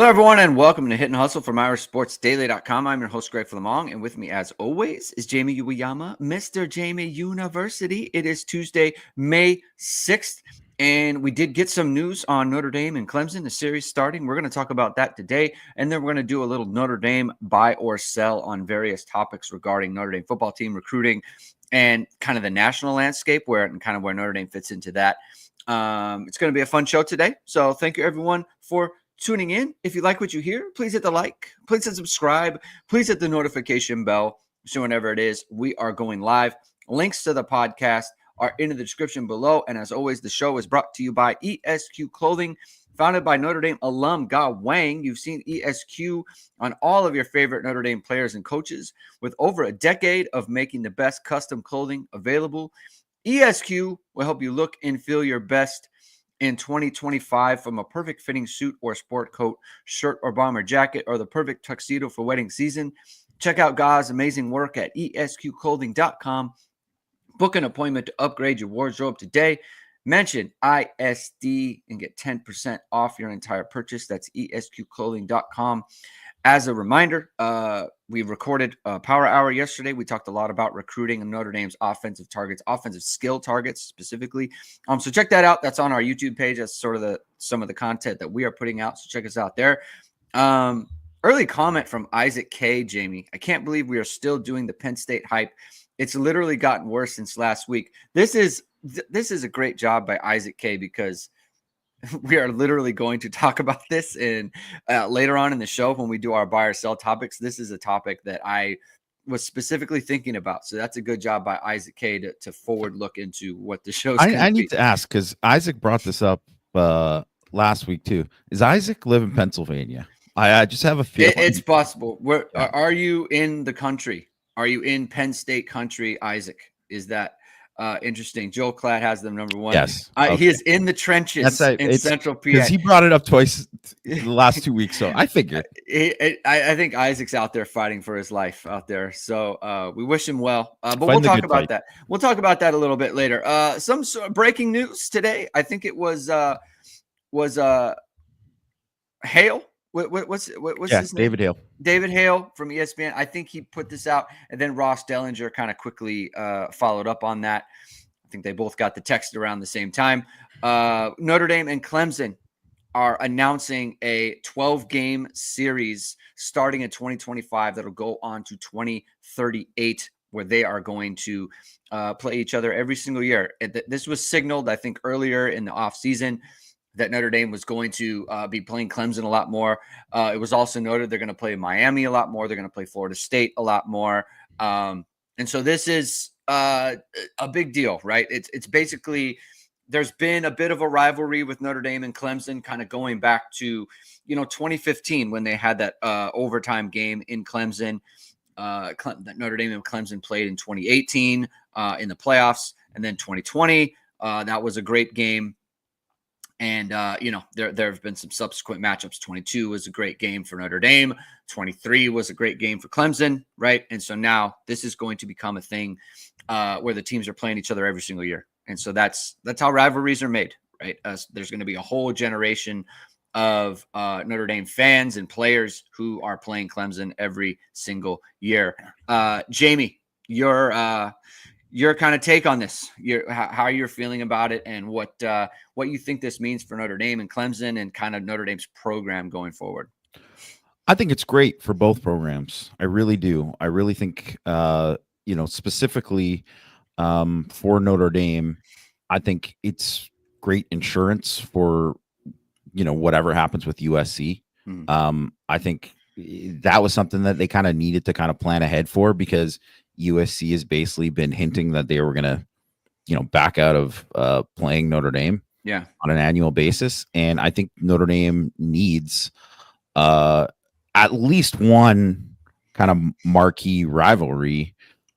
Hello, everyone, and welcome to Hit and Hustle from IrishSportsDaily.com. I'm your host, Greg Flammang, and with me, as always, is Jamie Uyeyama, Mr. Jamie University. It is Tuesday, May 6th, and we did get some news on Notre Dame and Clemson, the series starting. We're going to talk about that today, and then we're going to do a little Notre Dame buy or sell on various topics regarding Notre Dame football team recruiting and kind of the national landscape where Notre Dame fits into that. It's going to be a fun show today, so thank you, everyone, for tuning in. If you like what you hear, please hit the like, please hit subscribe, please hit the notification bell so whenever it is we are going live. Links to the podcast are in the description below. And as always, the show is brought to you by ESQ Clothing, founded by Notre Dame alum Ge Wang. You've seen ESQ on all of your favorite Notre Dame players and coaches. With over a decade of making the best custom clothing available, ESQ will help you look and feel your best in 2025, from a perfect fitting suit or sport coat, shirt or bomber jacket, or the perfect tuxedo for wedding season. Check out Ge's amazing work at esqclothing.com. Book an appointment to upgrade your wardrobe today. Mention ISD and get 10% off your entire purchase. That's esqclothing.com. As a reminder, we recorded a Power Hour yesterday. We talked a lot about recruiting and Notre Dame's offensive targets, offensive skill targets specifically. So check that out. That's on our YouTube page. That's sort of some of the content that we are putting out. So check us out there. Early comment from Isaac K. Jamie. I can't believe we are still doing the Penn State hype. It's literally gotten worse since last week. This is a great job by Isaac K. because we are literally going to talk about this later on in the show when we do our buy or sell topics. This is a topic that I was specifically thinking about. So that's a good job by Isaac K to forward look into what the show's I need to ask, because Isaac brought this up last week too. Does Isaac live in Pennsylvania? I just have a feeling. It's possible. Are you in the country? Are you in Penn State country, Isaac? Is that interesting? Joel Klatt has them number one. Yes. He is in the trenches in Central PA. Because he brought it up twice the last 2 weeks, so I figured. I think Isaac's out there fighting for his life out there. So we wish him well. But we'll talk about that. We'll talk about that a little bit later. Some breaking news today. I think it was Hale. What's his name? David Hale. David Hale from ESPN. I think he put this out, and then Ross Dellinger kind of quickly followed up on that. I think they both got the text around the same time. Notre Dame and Clemson are announcing a 12-game series starting in 2025 that'll go on to 2038, where they are going to play each other every single year. This was signaled, I think, earlier in the offseason that Notre Dame was going to be playing Clemson a lot more. It was also noted they're going to play Miami a lot more. They're going to play Florida State a lot more. And so this is a big deal, right? It's basically, there's been a bit of a rivalry with Notre Dame and Clemson, kind of going back to, 2015 when they had that overtime game in Clemson. That Notre Dame and Clemson played in 2018 in the playoffs. And then 2020, that was a great game. And, there have been some subsequent matchups. 22 was a great game for Notre Dame. 23 was a great game for Clemson, right? And so now this is going to become a thing where the teams are playing each other every single year. And so that's how rivalries are made, right? There's going to be a whole generation of Notre Dame fans and players who are playing Clemson every single year. Jamie, your kind of take on this, how you're feeling about it, and what you think this means for Notre Dame and Clemson and kind of Notre Dame's program going forward. I think it's great for both programs. I really do. I really think, specifically for Notre Dame, I think it's great insurance for, whatever happens with USC. I think that was something that they kind of needed to kind of plan ahead for, because USC has basically been hinting that they were going to, back out of playing Notre Dame on an annual basis. And I think Notre Dame needs at least one kind of marquee rivalry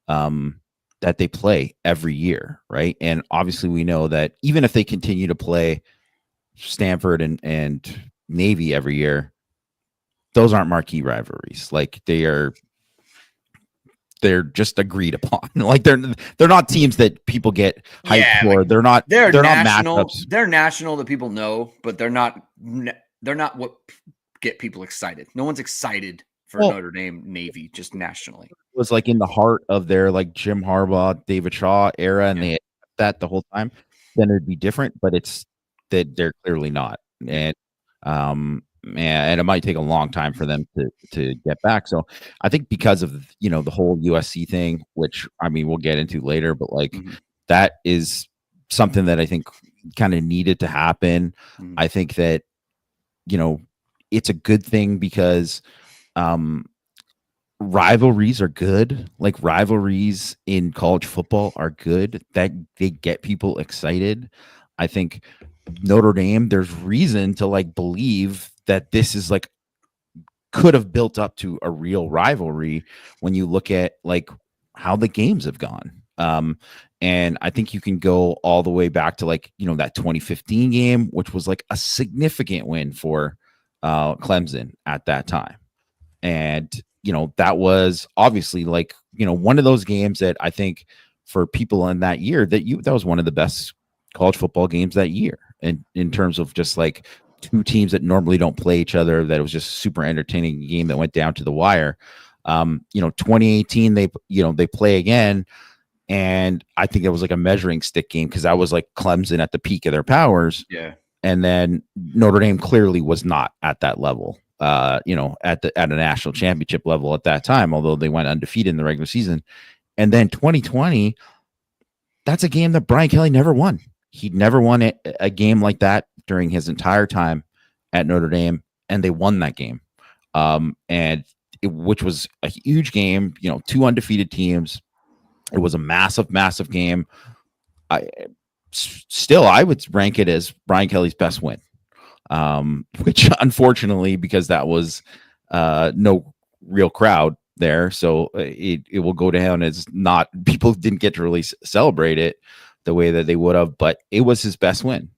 that they play every year, right? And obviously we know that even if they continue to play Stanford and Navy every year, those aren't marquee rivalries. Like they're just agreed upon. Like they're not teams that people get hyped for. Like they're not national. not matchups. They're national that people know, but they're not what get people excited. No one's excited for Well, Notre Dame Navy just nationally. It was like in the heart of their like Jim Harbaugh, David Shaw era, and Yeah. they had that the whole time, then it'd be different. But it's that they're clearly not, and and it might take a long time for them to get back. So I think because of the whole USC thing, which I mean we'll get into later, but like that is something that I think kind of needed to happen. I think that it's a good thing because rivalries are good. Like rivalries in college football are good. That they get people excited. I think Notre Dame, there's reason to like believe that this is like could have built up to a real rivalry when you look at like how the games have gone. And I think you can go all the way back to like, that 2015 game, which was like a significant win for Clemson at that time. And, that was obviously like, one of those games that I think for people in that year that was one of the best college football games that year. And in terms of just like two teams that normally don't play each other, that it was just super entertaining game that went down to the wire. 2018, they play again. And I think it was like a measuring stick game because that was like Clemson at the peak of their powers. Yeah. And then Notre Dame clearly was not at that level, at a national championship level at that time, although they went undefeated in the regular season. And then 2020, that's a game that Brian Kelly never won. He'd never won a game like that during his entire time at Notre Dame, and they won that game. Which was a huge game, two undefeated teams. It was a massive, massive game. I would rank it as Brian Kelly's best win, which unfortunately, because that was no real crowd there, so it will go down as not, people didn't get to really celebrate it the way that they would have, but it was his best win.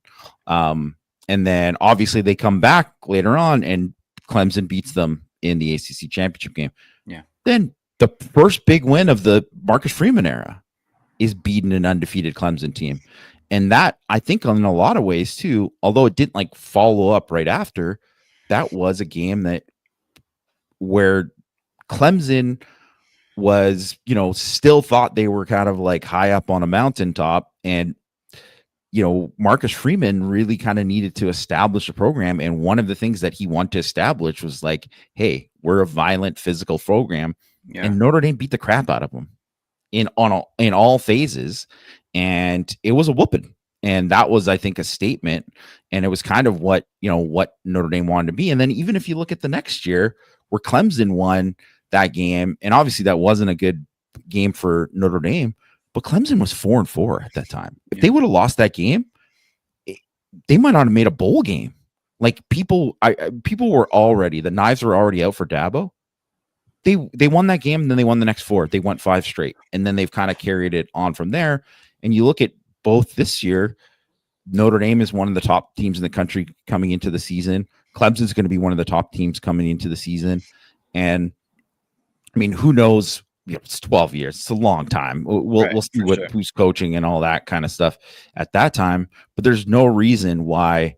And then obviously they come back later on and Clemson beats them in the ACC championship game. Yeah. Then the first big win of the Marcus Freeman era is beating an undefeated Clemson team. And that, I think, in a lot of ways too, although it didn't like follow up right after, that was a game where Clemson was, still thought they were kind of like high up on a mountaintop. And, Marcus Freeman really kind of needed to establish a program. And one of the things that he wanted to establish was like, hey, we're a violent physical program. Yeah. And Notre Dame beat the crap out of them in all phases. And it was a whooping. And that was, I think, a statement. And it was kind of what Notre Dame wanted to be. And then even if you look at the next year where Clemson won that game, and obviously that wasn't a good game for Notre Dame, but Clemson was 4-4 at that time. If they would have lost that game, they might not have made a bowl game. Like people were already, the knives were already out for Dabo. They won that game, and then they won the next 4. They went 5 straight, and then they've kind of carried it on from there. And you look at both this year, Notre Dame is one of the top teams in the country coming into the season. Clemson's going to be one of the top teams coming into the season. And I mean, who knows? It's 12 years. It's a long time. We'll see who's coaching and all that kind of stuff at that time. But there's no reason why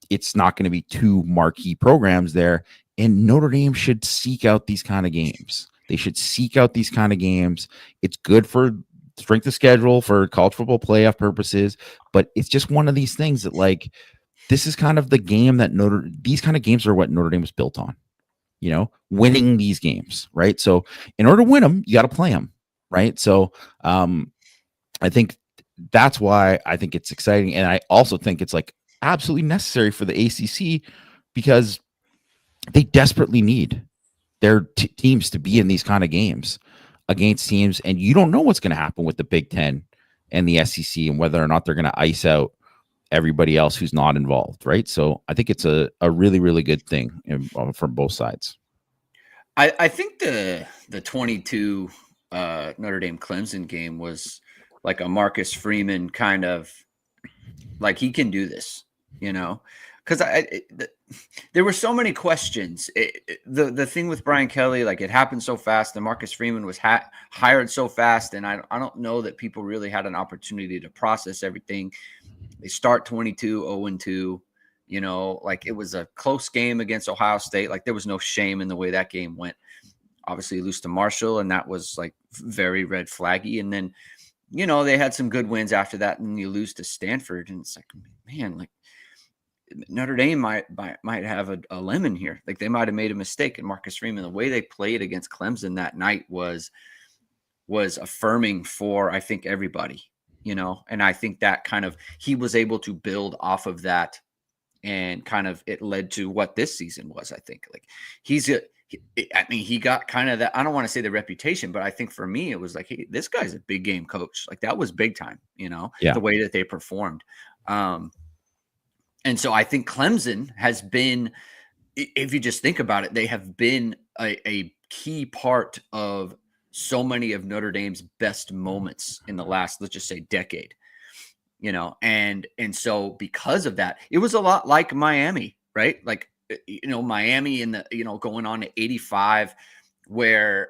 it's not going to be 2 marquee programs there. And Notre Dame should seek out these kind of games. They should seek out these kind of games. It's good for strength of schedule for college football playoff purposes, but it's just one of these things that like, this is kind of the game that these kind of games are what Notre Dame was built on, winning these games, right? So in order to win them, you got to play them, right? So I think that's why I think it's exciting. And I also think it's like absolutely necessary for the ACC because they desperately need their teams to be in these kind of games against teams. And you don't know what's going to happen with the Big Ten and the SEC and whether or not they're going to ice out everybody else who's not involved, right? So I think it's a really, really good thing from both sides. I think the 22 Notre Dame-Clemson game was like a Marcus Freeman kind of like he can do this, because there were so many questions. The thing with Brian Kelly, like it happened so fast, and Marcus Freeman was hired so fast, and I don't know that people really had an opportunity to process everything. They start 22, 0-2. You know, like it was a close game against Ohio State. Like there was no shame in the way that game went. Obviously, you lose to Marshall, and that was like very red flaggy. And then, you know, they had some good wins after that, and you lose to Stanford, and it's like, man, like Notre Dame might have a lemon here. Like they might have made a mistake. And Marcus Freeman, the way they played against Clemson that night was affirming for, I think, everybody, you know. And I think that kind of he was able to build off of that, and kind of it led to what this season was. I think like he got kind of that, I don't want to say the reputation, but I think for me it was like, hey, this guy's a big game coach. Like that was big time, you know, the way that they performed. And so I think Clemson has been, if you just think about it, they have been a key part of so many of Notre Dame's best moments in the last, let's just say, decade, you know. And so because of that, it was a lot like Miami, right? Like, you know, Miami in the, you know, going on to 85, where,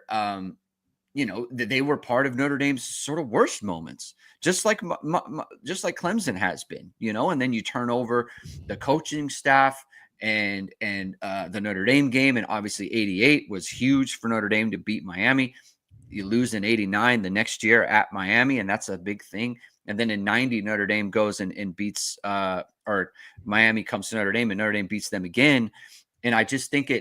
you know, they were part of Notre Dame's sort of worst moments, just like Clemson has been, you know. And then you turn over the coaching staff and the Notre Dame game, and obviously 88 was huge for Notre Dame to beat Miami. You lose in 89 the next year at Miami, and that's a big thing. And then in 90, Notre Dame goes and beats, or Miami comes to Notre Dame, and Notre Dame beats them again. And I just think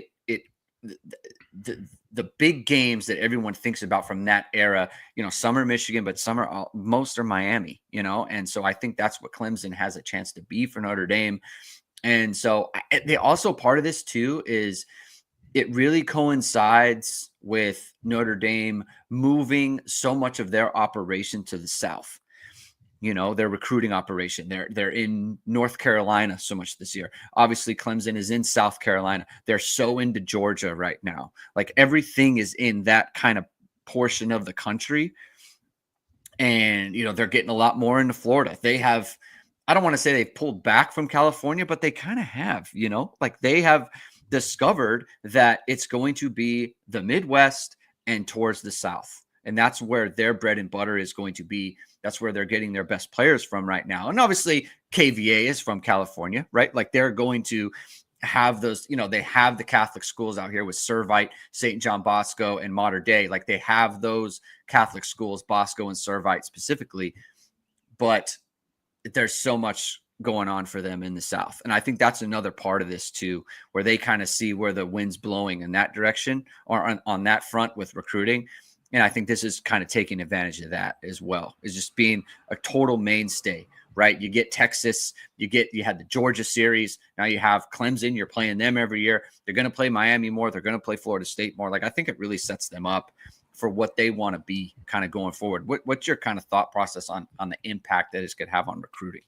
the big games that everyone thinks about from that era, you know, some are Michigan, but most are Miami, you know. And so I think that's what Clemson has a chance to be for Notre Dame. And so they also, part of this too is it really coincides with Notre Dame moving so much of their operation to the South. You know, their recruiting operation. They're in North Carolina so much this year. Obviously, Clemson is in South Carolina. They're so into Georgia right now. Like everything is in that kind of portion of the country. And, you know, they're getting a lot more into Florida. They have, I don't want to say they've pulled back from California, but they kind of have, you know, like they have discovered that it's going to be the Midwest and towards the South. And that's where their bread and butter is going to be. That's where they're getting their best players from right now. And obviously KVA is from California, right? Like they're going to have those, you know, they have the Catholic schools out here with Servite, St. John Bosco, and Mater Dei. Like they have those Catholic schools, Bosco and Servite specifically. But there's so much going on for them in the South. And I think that's another part of this too, where they kind of see where the wind's blowing in that direction, or on that front with recruiting. And I think this is kind of taking advantage of that as well, is just being a total mainstay, right? You get Texas, you had the Georgia series. Now you have Clemson, you're playing them every year. They're going to play Miami more. They're going to play Florida State more. Like, I think it really sets them up for what they want to be kind of going forward. What's your kind of thought process on the impact that this could have on recruiting?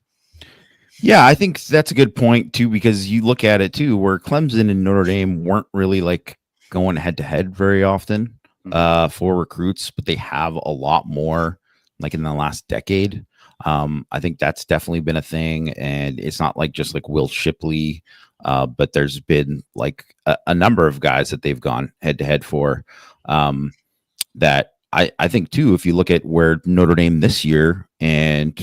Yeah, I think that's a good point too, because you look at it too, where Clemson and Notre Dame weren't really like going head to head very often for recruits, but they have a lot more like in the last decade. I think that's definitely been a thing, and it's not like just like Will Shipley, but there's been like a number of guys that they've gone head to head for. That I think too, if you look at where Notre Dame this year and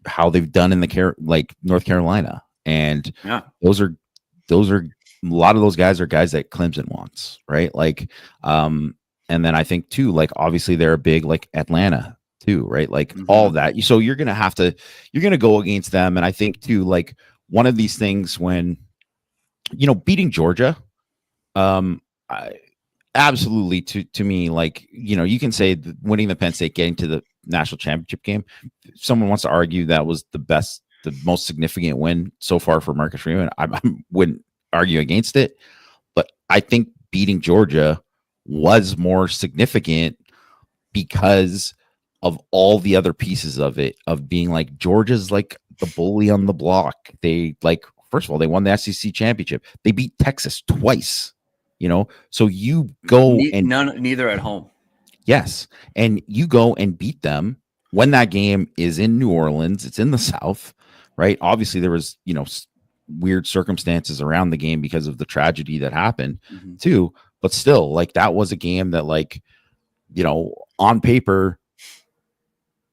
how they've done in like North Carolina, and those are a lot of those guys are guys that Clemson wants, right? Like, and then I think too, like obviously they're a big like Atlanta too, right? Like all of that. So you're gonna go against them, and I think too, like one of these things when beating Georgia, absolutely to me, like you can say winning the Penn State, getting to the national championship game. If someone wants to argue that was the most significant win so far for Marcus Freeman, I wouldn't argue against it. But I think beating Georgia was more significant because of all the other pieces of it, of being like Georgia's like the bully on the block. They first of all, they won the SEC championship. They beat Texas twice, so you go neither at home. Yes. And you go and beat them when that game is in New Orleans. It's in the South, right? Obviously there was, weird circumstances around the game because of the tragedy that happened too. But still, like that was a game that on paper,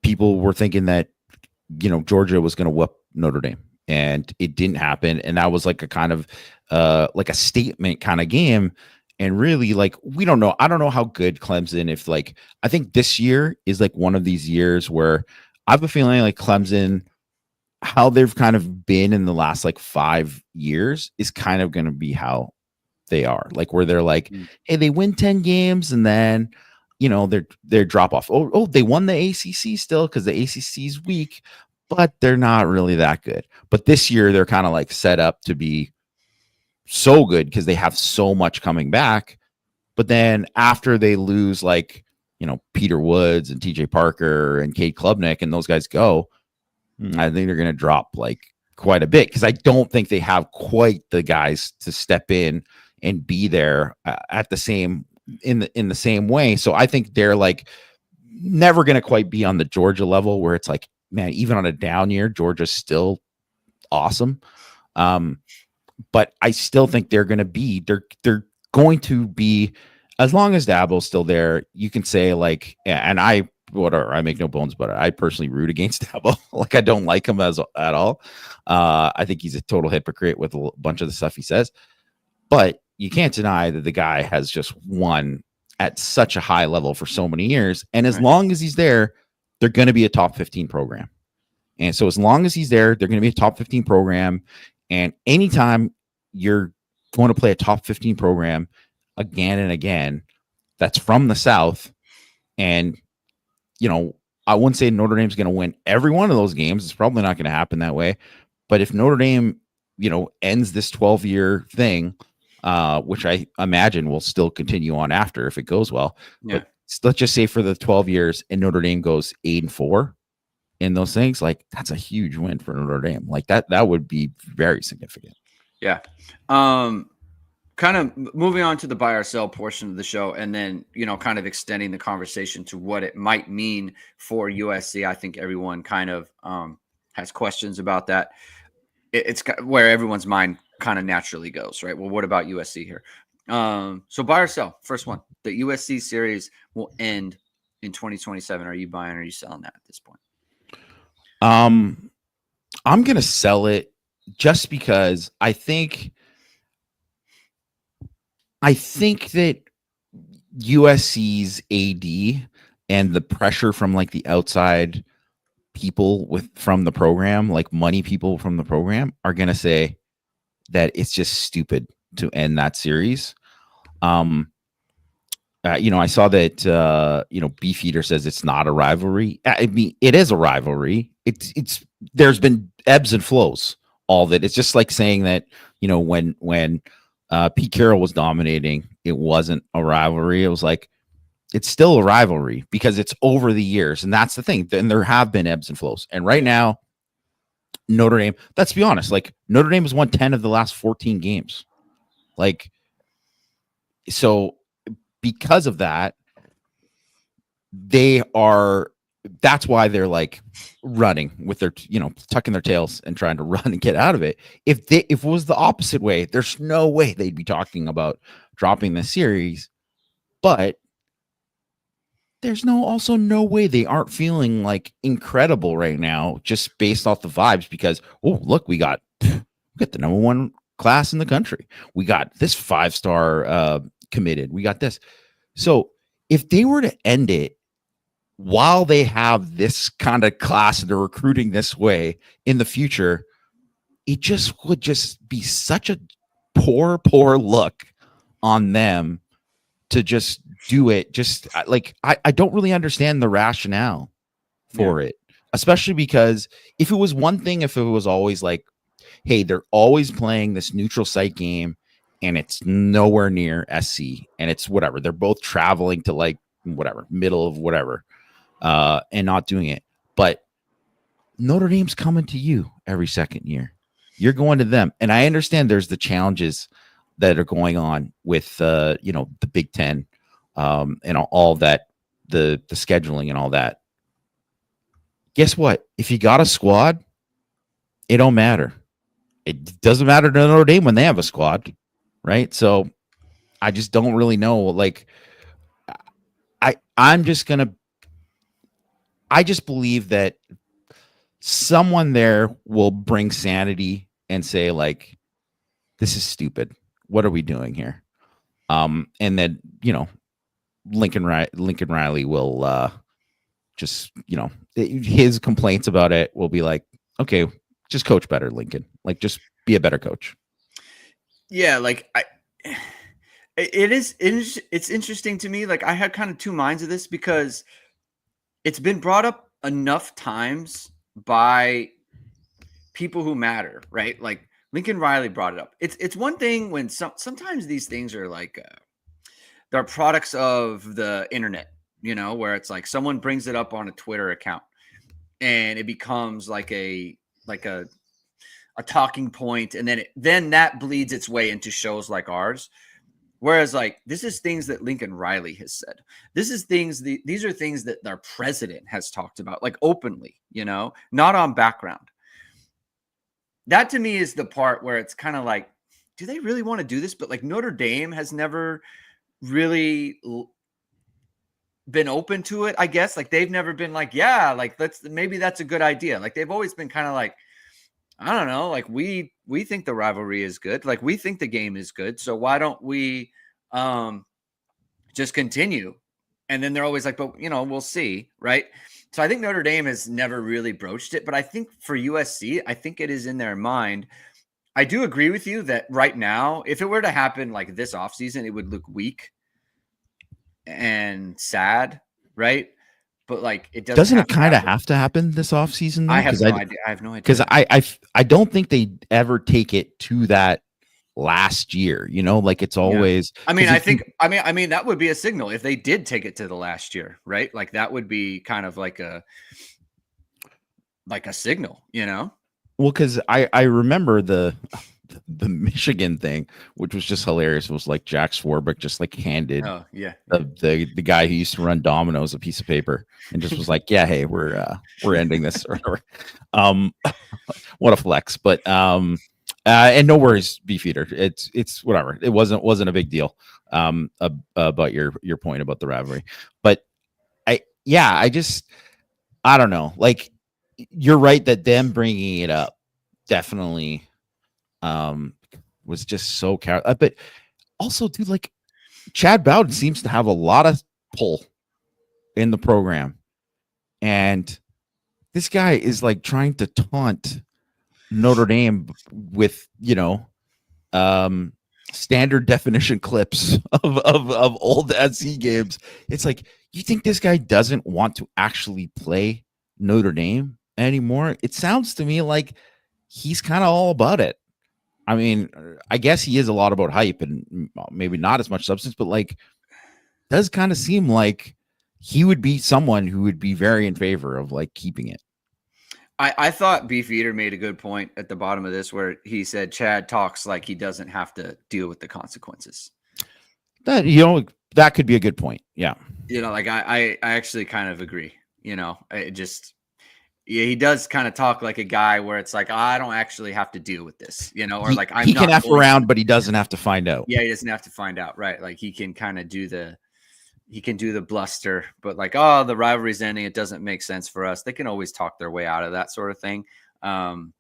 people were thinking that, Georgia was going to whoop Notre Dame. and it didn't happen. And that was like a kind of like a statement kind of game. And really, like, we don't know. I don't know how good Clemson, if like, I think this year is like one of these years where I have a feeling like Clemson, how they've kind of been in the last like 5 years is kind of going to be how they are, like, where they're like, hey, they win 10 games and then, you know, they're drop off. Oh, they won the ACC still because the ACC is weak, but they're not really that good. But this year they're kind of like set up to be so good because they have so much coming back. But then after they lose, like, you know, Peter Woods and TJ Parker and Cade Klubnik and those guys go, I think they're going to drop like quite a bit because I don't think they have quite the guys to step in and be there at the same in the same way. So I think they're like never going to quite be on the Georgia level where it's like, man, even on a down year, Georgia's still awesome. But I still think they're going to be they're going to be, as long as Dabo's still there, you can say like, and I make no bones about it. I personally root against Dabo. Like, I don't like him at all. I think he's a total hypocrite with a bunch of the stuff he says. But you can't deny that the guy has just won at such a high level for so many years. And as long as he's there, they're going to be a top 15 program. And so as long as he's there, they're going to be a top 15 program. And anytime you're going to play a top 15 program again and again, that's from the South, and, you know, I wouldn't say Notre Dame's going to win every one of those games. It's probably not going to happen that way. But if Notre Dame, you know, ends this 12-year thing, which I imagine will still continue on after if it goes well. Yeah. But let's just say for the 12 years and Notre Dame goes 8-4 in those things, like, that's a huge win for Notre Dame. Like, that would be very significant. Yeah. Kind of moving on to the buy or sell portion of the show, and then, you know, kind of extending the conversation to what it might mean for USC. I think everyone kind of has questions about that. It's where everyone's mind kind of naturally goes, right? Well, what about USC here? So buy or sell, first one, the USC series will end in 2027. Are you buying or are you selling that at this point? I'm going to sell it just because I think that USC's AD and the pressure from like the outside people from the program, like money people from the program, are going to say that it's just stupid to end that series. You know, I saw that, you know, Beefeater says it's not a rivalry. I mean, it is a rivalry. It's there's been ebbs and flows, all that. It's just like saying that, you know, when Pete Carroll was dominating, it wasn't a rivalry. It was like, it's still a rivalry because it's over the years. And that's the thing. And there have been ebbs and flows. And right now, Notre Dame, let's be honest, like, Notre Dame has won 10 of the last 14 games. Like, so because of that, that's why they're like running with their, you know, tucking their tails and trying to run and get out of it. If it was the opposite way, there's no way they'd be talking about dropping the series. But there's also no way they aren't feeling like incredible right now, just based off the vibes, because, oh, look, we got the number one class in the country. We got this 5-star committed. We got this. So if they were to end it while they have this kind of class and they're recruiting this way in the future, it just would just be such a poor look on them to just do it. Just like, I don't really understand the rationale for it, especially because if it was one thing, if it was always like, hey, they're always playing this neutral site game and it's nowhere near SC and it's whatever, they're both traveling to like whatever, middle of whatever, and not doing it. But Notre Dame's coming to you every second year. You're going to them. And I understand there's the challenges that are going on with, you know, the Big Ten, and all that, the scheduling and all that. Guess what? If you got a squad, it don't matter. It doesn't matter to Notre Dame when they have a squad, right? So I just don't really know. Like, I just believe that someone there will bring sanity and say, like, this is stupid. What are we doing here? And then, Lincoln Riley will just, his complaints about it will be like, okay, just coach better, Lincoln. Like, just be a better coach. Yeah, like it's interesting to me. Like, I had kind of two minds of this because it's been brought up enough times by people who matter, right? Like Lincoln Riley brought it up. It's one thing when sometimes these things are like they're products of the internet, where it's like someone brings it up on a Twitter account and it becomes like a talking point, and then that bleeds its way into shows like ours. Whereas, like, this is things that Lincoln Riley has said. These are things that our president has talked about, like, openly, not on background. That to me is the part where it's kind of like, do they really want to do this? But like Notre Dame has never really been open to it, I guess. Like, they've never been like, yeah, like, maybe that's a good idea. Like, they've always been kind of like, I don't know, like, we think the rivalry is good. Like, we think the game is good. So why don't we just continue? And then they're always like, but, we'll see. Right. So I think Notre Dame has never really broached it. But I think for USC, I think it is in their mind. I do agree with you that right now, if it were to happen like this offseason, it would look weak and sad. Right. But like, it doesn't it kind of have to happen this offseason? I have no idea. I have no idea. Because I don't think they ever take it to that last year, like it's always. Yeah. I mean, I think that would be a signal if they did take it to the last year, right? Like, that would be kind of like a signal, Well, because I remember the Michigan thing, which was just hilarious. It was like Jack Swarbrick just like handed the guy who used to run Domino's a piece of paper and just was like, yeah, hey, we're ending this or whatever. What a flex. But and no worries, Beefeater. It's whatever. It wasn't a big deal about your point about the rivalry. But I don't know. Like, you're right that them bringing it up definitely was just so but also, dude, like, Chad Bowden seems to have a lot of pull in the program, and this guy is like trying to taunt Notre Dame with standard definition clips of old SC games. It's like, you think this guy doesn't want to actually play Notre Dame anymore? It sounds to me like he's kind of all about it. I mean, I guess he is a lot about hype and maybe not as much substance, but like, does kind of seem like he would be someone who would be very in favor of like keeping it. I thought Beefeater made a good point at the bottom of this, where he said Chad talks like he doesn't have to deal with the consequences. That that could be a good point. Yeah. Like, I actually kind of agree. He does kind of talk like a guy where it's like, I don't actually have to deal with this, or like, he can F around, but he doesn't have to find out. Yeah, he doesn't have to find out, right? Like, he can kind of do the bluster, but like, oh, the rivalry's ending, it doesn't make sense for us. They can always talk their way out of that sort of thing. So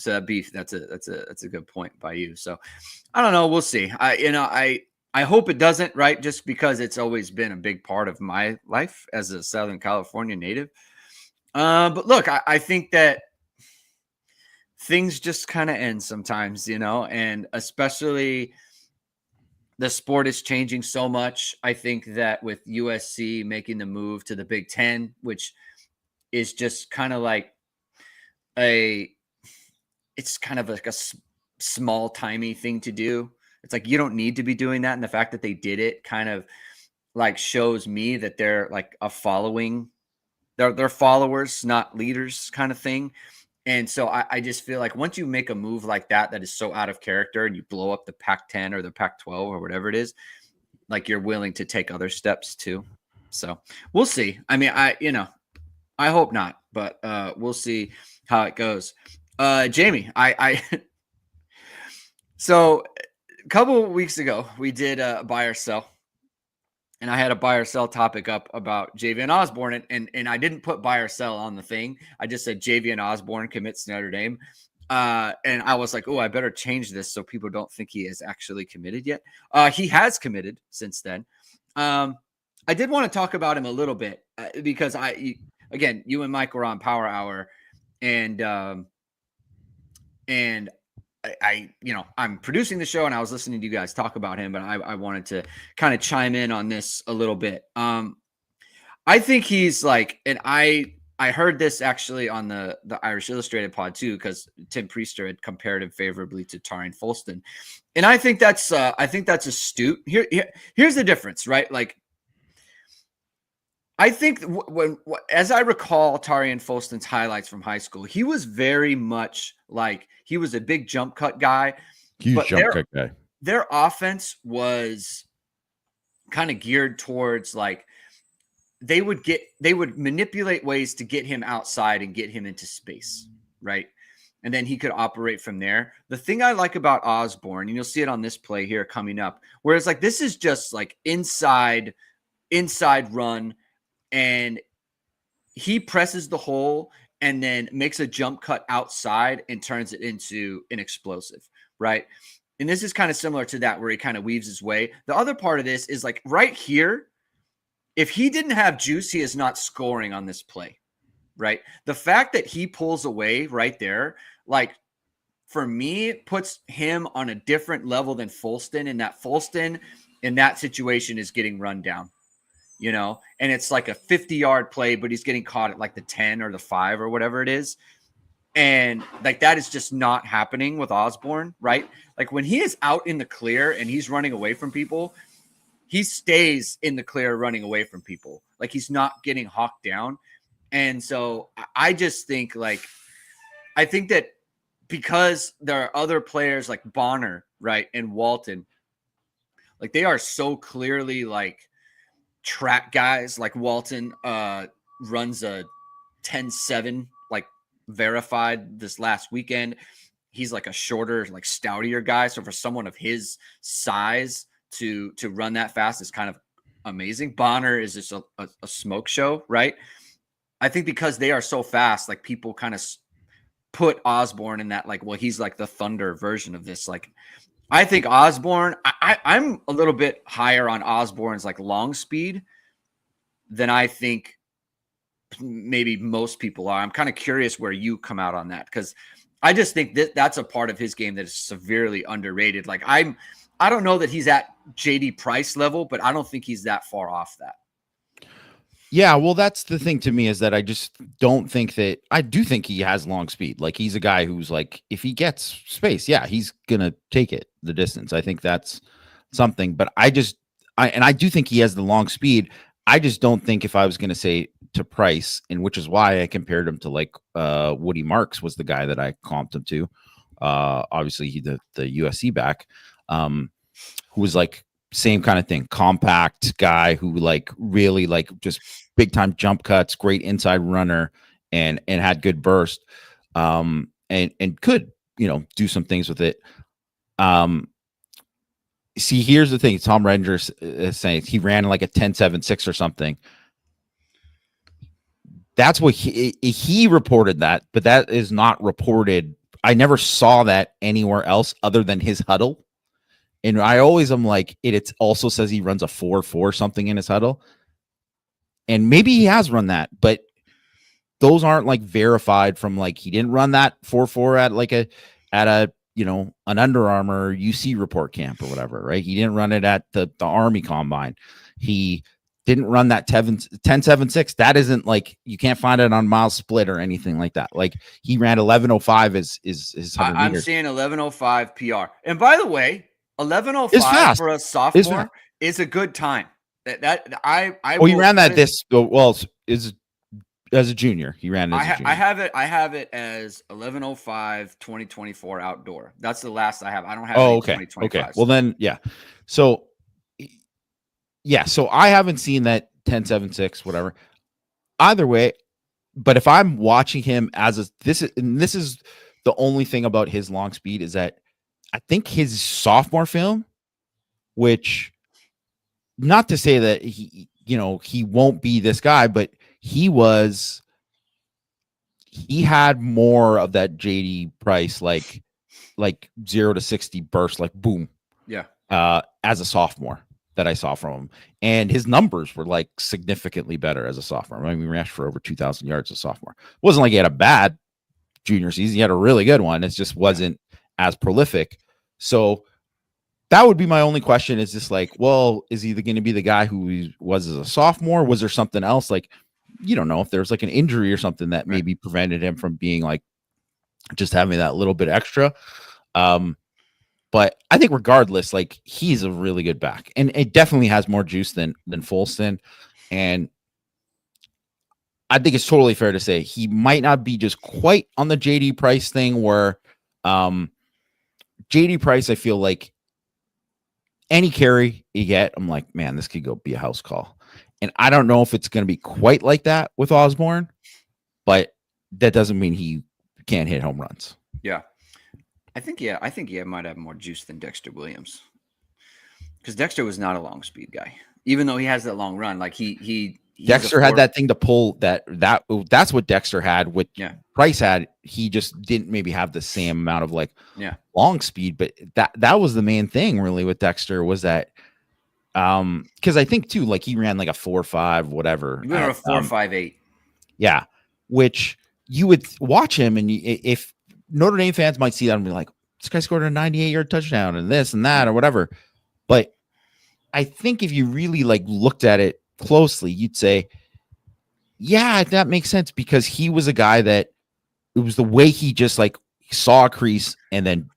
that Beef, that's a good point by you. So I don't know, we'll see. I hope it doesn't, right? Just because it's always been a big part of my life as a Southern California native. But look, I think that things just kind of end sometimes, and especially the sport is changing so much. I think that with USC making the move to the Big Ten, which is just kind of like it's kind of like a small timey thing to do. It's like, you don't need to be doing that. And the fact that they did it kind of like shows me that they're like a following. They're followers, not leaders, kind of thing. And so I just feel like once you make a move like that is so out of character, and you blow up the Pac-10 or the Pac-12 or whatever it is, like, you're willing to take other steps too. So we'll see. I mean, I hope not, but we'll see how it goes. Jamie, so a couple of weeks ago we did buy or sell, and I had a buy or sell topic up about Javian Osborne, and I didn't put buy or sell on the thing. I just said Javian Osborne commits to Notre Dame. And I was like, oh, I better change this so people don't think he is actually committed yet. He has committed since then. I did want to talk about him a little bit because again, you and Mike were on Power Hour, and I'm producing the show and I was listening to you guys talk about him, but I wanted to kind of chime in on this a little bit. I think he's like, and I heard this actually on the Irish Illustrated pod too, because Tim Priester had compared him favorably to Tarean Folston, and I think that's astute. Here's the difference, right? Like, I think as I recall Tarean Folston's highlights from high school, he was very much like he was a big jump cut guy. Huge jump cut guy. Their offense was kind of geared towards like they would manipulate ways to get him outside and get him into space, right? And then he could operate from there. The thing I like about Osborne, and you'll see it on this play here coming up, whereas like this is just like inside run, and he presses the hole and then makes a jump cut outside and turns it into an explosive, right? And this is kind of similar to that where he kind of weaves his way. The other part of this is like right here, if he didn't have juice, he is not scoring on this play, right? The fact that he pulls away right there, like for me, puts him on a different level than Folston, and that Folston in that situation is getting run down, you know, and it's like a 50-yard play, but he's getting caught at like the 10 or the 5 or whatever it is. And like that is just not happening with Osborne, right? Like when he is out in the clear and he's running away from people, he stays in the clear running away from people. Like he's not getting hawked down. And so I just think I think that because there are other players like Bonner, right, and Walton, like they are so clearly like track guys. Like Walton runs a 10-7, like verified this last weekend. He's like a shorter, like stoutier guy. So for someone of his size to run that fast is kind of amazing. Bonner is just a smoke show, right? I think because they are so fast, like people kind of put Osborne in that, like, well, he's like the Thunder version of this. Like, I think Osborne, I'm a little bit higher on Osborne's like long speed than I think maybe most people are. I'm kind of curious where you come out on that, because I just think that that's a part of his game that is severely underrated. Like I don't know that he's at JD Price level, but I don't think he's that far off that. Yeah, well, that's the thing to me, is that I just don't think that – I do think he has long speed. Like, he's a guy who's like, if he gets space, yeah, he's going to take it the distance. I think that's something. But I do think he has the long speed. I just don't think, if I was going to say to Price, and which is why I compared him to like Woody Marks was the guy that I comped him to. Obviously, he the USC back, who was like – same kind of thing, compact guy who like really like just big time jump cuts, great inside runner, and had good burst, and could, you know, do some things with it. See, here's the thing: Tom Rangers is saying he ran like a 10.76 or something. That's what he reported that, but that is not reported. I never saw that anywhere else other than his huddle. And I always am like, it also says he runs a 4.4 something in his huddle. And maybe he has run that, but those aren't like verified from like, he didn't run that 4.4 at a, you know, an Under Armour UC report camp or whatever, right? He didn't run it at the Army Combine. He didn't run that 10.76. That isn't like, you can't find it on Mile Split or anything like that. Like he ran 11.05 is his 100 I'm meters. seeing 11.05 PR. And by the way, 11.05 for a sophomore is a good time. He ran that is as a junior. He ran as a junior. I have it as 11.05 2024 outdoor. That's the last I have. I don't have okay. 2025. Okay. Well then, yeah. So I haven't seen that 10.76, whatever. Either way, but if I'm watching him this is the only thing about his long speed, is that I think his sophomore film, which not to say that he won't be this guy, but he had more of that JD Price, like 0 to 60 burst, like boom. Yeah. As a sophomore that I saw from him. And his numbers were like significantly better as a sophomore. I mean, we rushed for over 2,000 yards as a sophomore. It wasn't like he had a bad junior season. He had a really good one. It just wasn't as prolific. So that would be my only question, is just like, well, is he going to be the guy who he was as a sophomore? Was there something else? Like, you don't know if there's like an injury or something that maybe prevented him from being like just having that little bit extra. But I think regardless, like, he's a really good back, and it definitely has more juice than Folston. And I think it's totally fair to say he might not be just quite on the JD Price thing, where JD Price, I feel like any carry you get, I'm like, man, this could go be a house call. And I don't know if it's going to be quite like that with Osborne, but that doesn't mean he can't hit home runs. Yeah. I think he might have more juice than Dexter Williams, because Dexter was not a long speed guy, even though he has that long run. Like Dexter had that thing to pull that's what Dexter had. What Price had, he just didn't maybe have the same amount of like long speed, but that was the main thing really with Dexter, was that because I think too, like, he ran like a 4.5 whatever. He ran a 4.58. Yeah, which you would watch him, and if Notre Dame fans might see that and be like, this guy scored a 98-yard touchdown and this and that or whatever. But I think if you really like looked at it closely, you'd say, yeah, that makes sense, because he was a guy that it was the way he just like saw a crease and then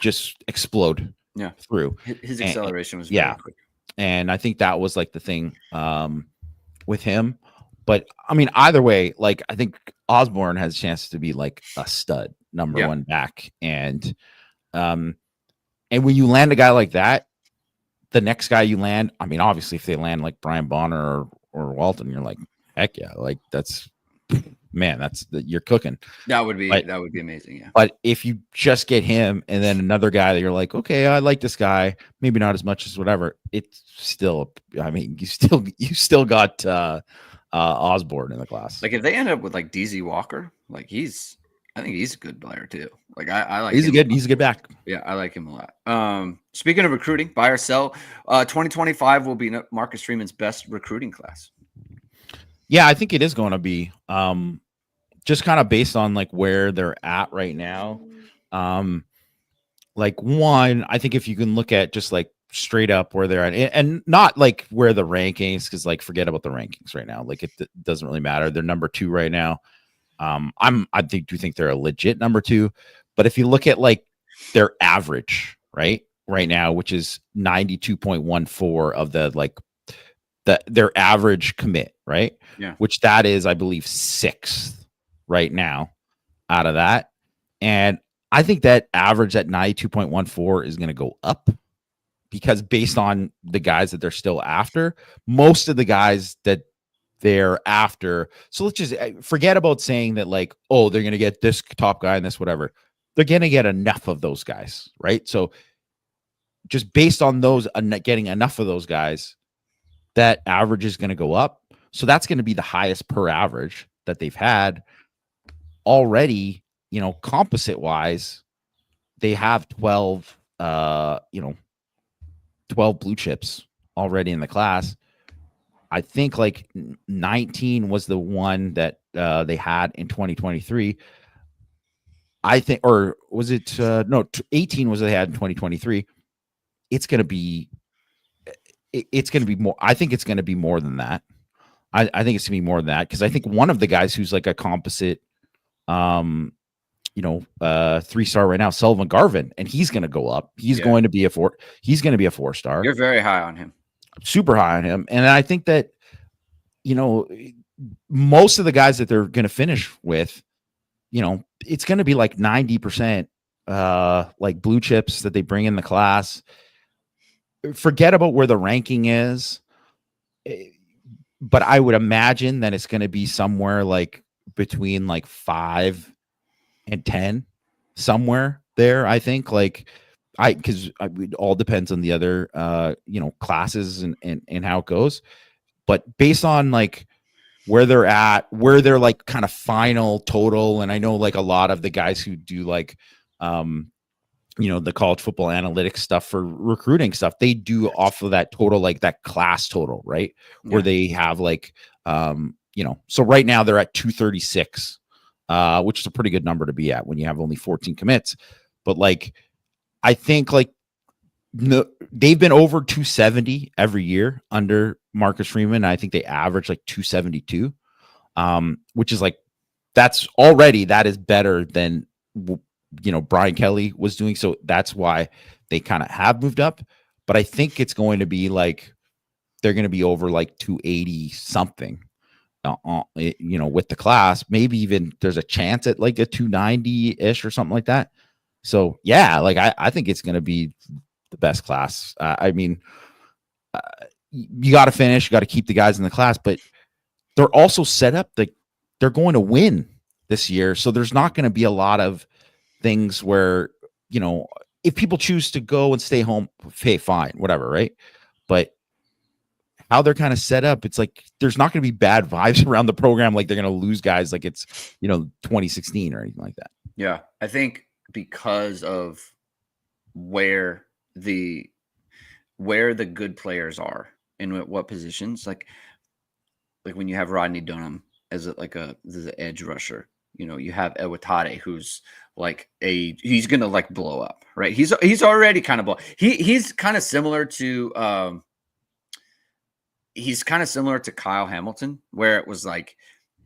just explode through. His acceleration was very quick. And I think that was like the thing with him. But I mean, either way, like, I think Osborne has a chance to be like a stud number one back. And when you land a guy like that, the next guy you land, I mean, obviously if they land like Brian Bonner or Walton, you're like, heck yeah, like you're cooking. That would be amazing. Yeah. But if you just get him and then another guy that you're like, okay, I like this guy, maybe not as much as whatever, it's still, I mean, you still got Osborne in the class. Like, if they end up with like DZ Walker, like, I think he's a good player too. Like, I like he's a good back. Yeah, I like him a lot. Speaking of recruiting, buy or sell, 2025 will be Marcus Freeman's best recruiting class. Yeah, I think it is going to be just kind of based on like where they're at right now. Like, one, I think if you can look at just like straight up where they're at, and not like where the rankings, because like, forget about the rankings right now. Like, it doesn't really matter. They're number 2 right now. I do think they're a legit number 2, but if you look at like their average right now, which is 92.14 of the like their average commit, right? Yeah. Which that is, I believe, 6th right now out of that. And I think that average at 92.14 is going to go up, because based on the guys that they're still after, most of the guys that they're after. So let's just forget about saying that like, oh, they're going to get this top guy and this, whatever. They're going to get enough of those guys, right? So just based on those, getting enough of those guys, that average is going to go up. So that's going to be the highest per average that they've had already. You know, composite wise, they have 12 blue chips already in the class. I think like 19 was the one that they had in 2023. I think, or was it 18 was they had in 2023. It's going to be more. I think it's going to be more than that. I think it's going to be more than that, because I think one of the guys who's like a composite 3-star right now, Sullivan Garvin, and he's going to go up. He's going to be a 4-star. You're very high on him. Super high on him. And I think that, most of the guys that they're going to finish with, it's going to be like 90% like blue chips that they bring in the class. Forget about where the ranking is, but I would imagine that it's going to be somewhere like between like 5 and 10, somewhere there. I think because it all depends on the other, classes and how it goes. But based on like where they're at, where they're like kind of final total. And I know like a lot of the guys who do like, the college football analytics stuff for recruiting stuff, they do off of that total, like that class total, right? Yeah. Where they have like, so right now they're at 236, which is a pretty good number to be at when you have only 14 commits. But like, I think like, no, they've been over 270 every year under Marcus Freeman. I think they average like 272, which is like, that is better than, Brian Kelly was doing. So that's why they kind of have moved up. But I think it's going to be like, they're going to be over like 280 something, with the class. Maybe even there's a chance at like a 290 ish or something like that. So yeah, like I think it's going to be the best class. You got to finish, you got to keep the guys in the class, but they're also set up that they're going to win this year. So there's not going to be a lot of things where, if people choose to go and stay home, hey, fine, whatever. Right. But how they're kind of set up, it's like, there's not going to be bad vibes around the program. Like they're going to lose guys like it's, 2016 or anything like that. Yeah. I think because of where the good players are in what positions, like when you have Rodney Dunham as the edge rusher, you have Ewatade, who's like he's gonna like blow up, right? He's already kind of he's kind of similar to Kyle Hamilton, where it was like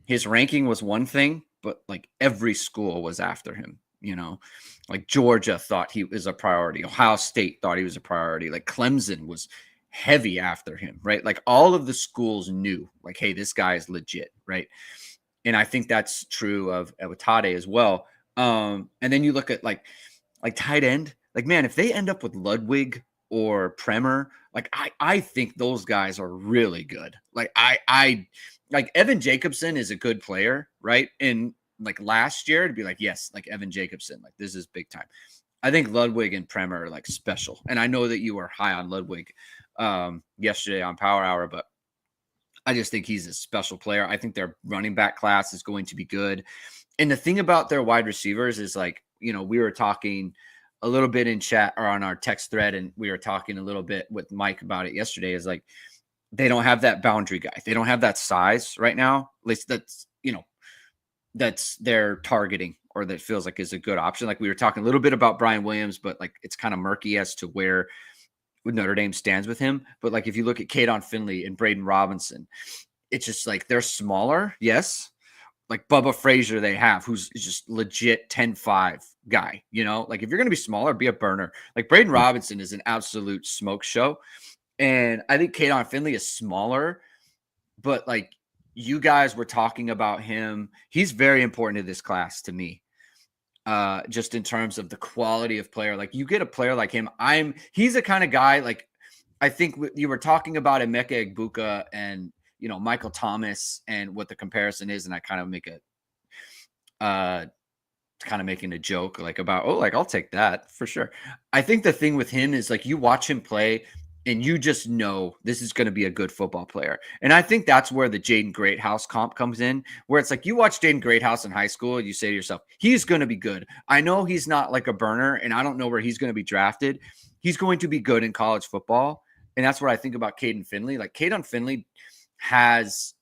his ranking was one thing, but like every school was after him. Like Georgia thought he was a priority. Ohio State thought he was a priority. Like Clemson was heavy after him, right? Like all of the schools knew, like, hey, this guy is legit, right? And I think that's true of Ewatade as well. And then you look at like tight end, like, man, if they end up with Ludwig or Bremer, like I think those guys are really good. Like I like Evan Jacobson is a good player, right? And like last year to be like, yes, like Evan Jacobson, like this is big time. I think Ludwig and Bremer are like special. And I know that you were high on Ludwig yesterday on Power Hour, but I just think he's a special player. I think their running back class is going to be good. And the thing about their wide receivers is like, we were talking a little bit in chat or on our text thread, and we were talking a little bit with Mike about it yesterday, is like, they don't have that boundary guy. They don't have that size right now. At least that's their targeting, or that feels like is a good option. Like we were talking a little bit about Brian Williams, but like it's kind of murky as to where Notre Dame stands with him. But like if you look at Kadon Finley and Braden Robinson, it's just like they're smaller, yes. Like Bubba Frazier they have, who's just legit 10-5 guy, like if you're going to be smaller, be a burner. Like Braden Robinson is an absolute smoke show. And I think Kadon Finley is smaller, but like you guys were talking about him. He's very important to this class to me. Just in terms of the quality of player, like you get a player like him. He's the kind of guy, like I think you were talking about Emeka Egbuka and, Michael Thomas and what the comparison is. And I kind of make making a joke like about, oh, like I'll take that for sure. I think the thing with him is like you watch him play and you just know this is going to be a good football player. And I think that's where the Jaden Greathouse comp comes in, where it's like you watch Jaden Greathouse in high school and you say to yourself, he's going to be good. I know he's not like a burner and I don't know where he's going to be drafted. He's going to be good in college football. And that's what I think about Kadon Finley. Like Kadon Finley has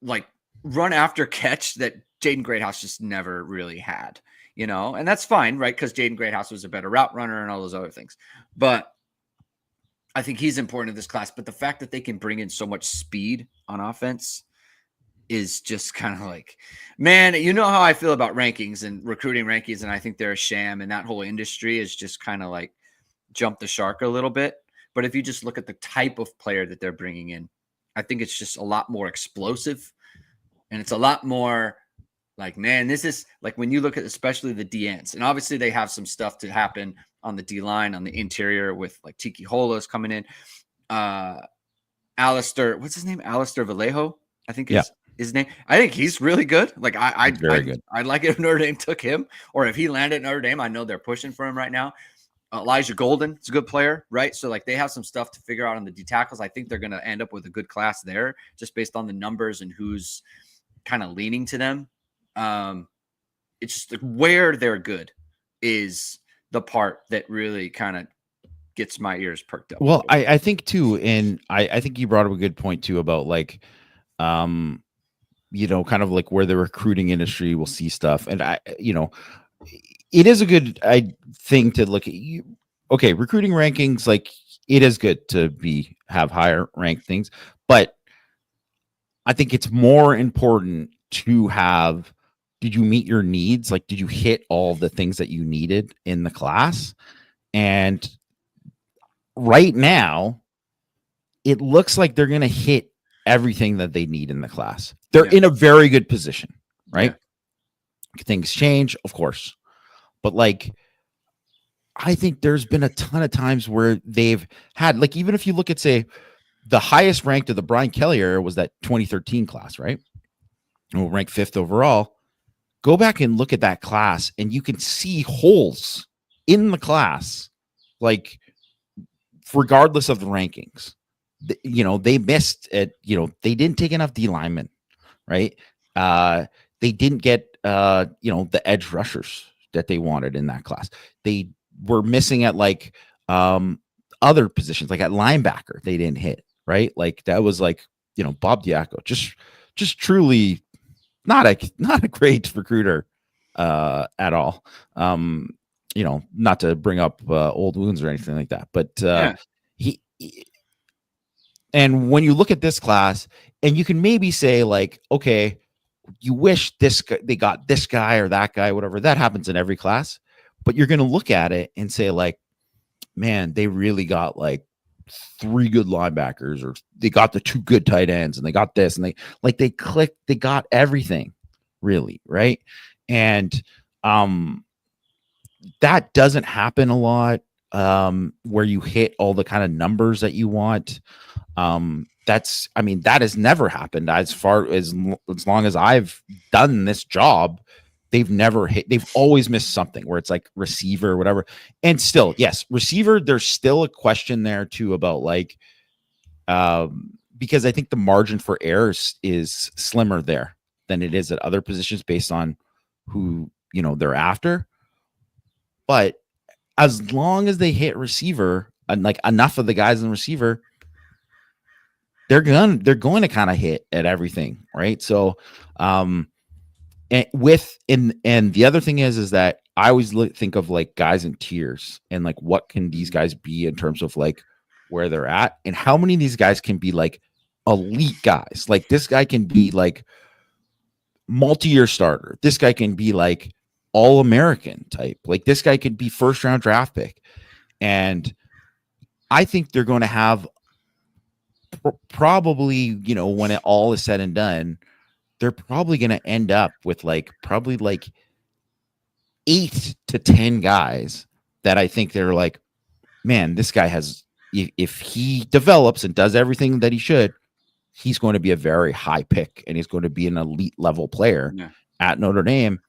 like run after catch that Jaden Greathouse just never really had, and that's fine, right? Because Jaden Greathouse was a better route runner and all those other things. But I think he's important to this class. But the fact that they can bring in so much speed on offense is just kind of like, man, you know how I feel about rankings and recruiting rankings. And I think they're a sham. And that whole industry is just kind of like jump the shark a little bit. But if you just look at the type of player that they're bringing in, I think it's just a lot more explosive. And it's a lot more like, man, this is like when you look at especially the DNs, and obviously they have some stuff to happen on the D line, on the interior with like Tiki Hola's coming in. Alistair, what's his name? Alistair Vallejo, I think is his name. I think he's really good. Like I'd like it if Notre Dame took him, or if he landed at Notre Dame. I know they're pushing for him right now. Elijah Golden is a good player, right? So like they have some stuff to figure out on the D tackles. I think they're going to end up with a good class there, just based on the numbers and who's kind of leaning to them. It's just like where they're good is the part that really kind of gets my ears perked up. Well, I think too, and I think you brought up a good point too about like, kind of like where the recruiting industry will see stuff, and it is a good thing to look at. Okay, recruiting rankings, like it is good to have higher ranked things, but I think it's more important to have, did you meet your needs? Like, did you hit all the things that you needed in the class? And right now, it looks like they're going to hit everything that they need in the class. They're in a very good position, right? Yeah. Things change, of course. But like, I think there's been a ton of times where they've had, like, even if you look at, say, the highest ranked of the Brian Kelly era was that 2013 class, right? We'll rank 5th overall. Go back and look at that class, and you can see holes in the class, like, regardless of the rankings. They missed it. They didn't take enough D linemen, right? They didn't get, the edge rushers that they wanted in that class. They were missing at like other positions, like at linebacker, they didn't hit, right? Like that was like, Bob Diaco, just truly not a great recruiter at all. Not to bring up old wounds or anything like that, but he and when you look at this class, and you can maybe say like, okay, you wish they got this guy or that guy, whatever. That happens in every class, but you're going to look at it and say like, man, they really got like 3 good linebackers, or they got the 2 good tight ends, and they got this, and they got everything really, right? And that doesn't happen a lot, where you hit all the kind of numbers that you want. That has never happened as long as I've done this job. They've always missed something where it's like receiver or whatever. And still, yes, receiver, there's still a question there too about like, because I think the margin for errors is slimmer there than it is at other positions based on who, they're after. But as long as they hit receiver and like enough of the guys in receiver, they're going to kind of hit at everything, right? So, and the other thing is that I always think of like guys in tiers, and like what can these guys be in terms of like where they're at, and how many of these guys can be like elite guys. Like this guy can be like multi-year starter. This guy can be like all-American type. Like this guy could be first-round draft pick. And I think they're going to have probably, when it all is said and done, they're probably going to end up with probably 8 to 10 guys that I think they're like, man, this guy has, if he develops and does everything that he should, he's going to be a very high pick, and he's going to be an elite level player at Notre Dame.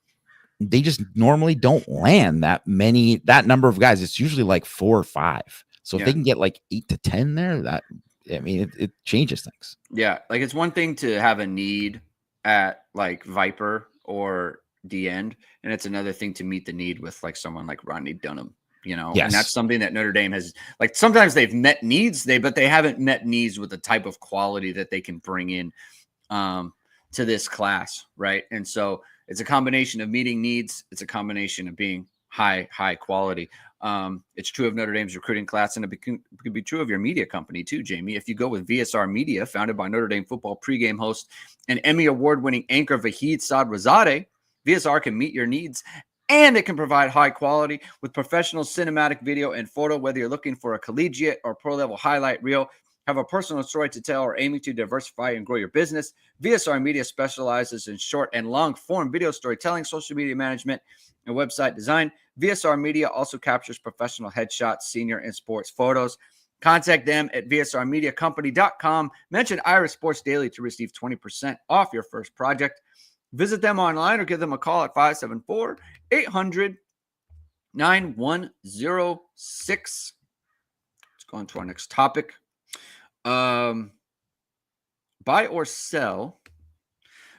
They just normally don't land that number of guys. It's usually like 4 or 5. So if they can get like 8 to 10 there, it changes things. Yeah. Like it's one thing to have a need at like Viper or D end, and it's another thing to meet the need with like someone like Rodney Dunham, and that's something that Notre Dame has, like, sometimes they've met needs, but they haven't met needs with the type of quality that they can bring in to this class. Right. And so it's a combination of meeting needs. It's a combination of being high quality. It's true of Notre Dame's recruiting class, and it could be true of your media company too, Jamie. If you go with VSR Media, founded by Notre Dame football pregame host and Emmy award-winning anchor Vahid Sadrazadeh, VSR can meet your needs, and it can provide high quality with professional cinematic video and photo. Whether you're looking for a collegiate or pro-level highlight reel, have a personal story to tell, or aiming to diversify and grow your business, VSR Media specializes in short and long-form video storytelling, social media management, and website design. VSR Media also captures professional headshots, senior and sports photos. Contact them at vsrmediacompany.com. Mention Irish Sports Daily to receive 20% off your first project. Visit them online or give them a call at 574-800 9106. Let's go on to our next topic. Buy or sell.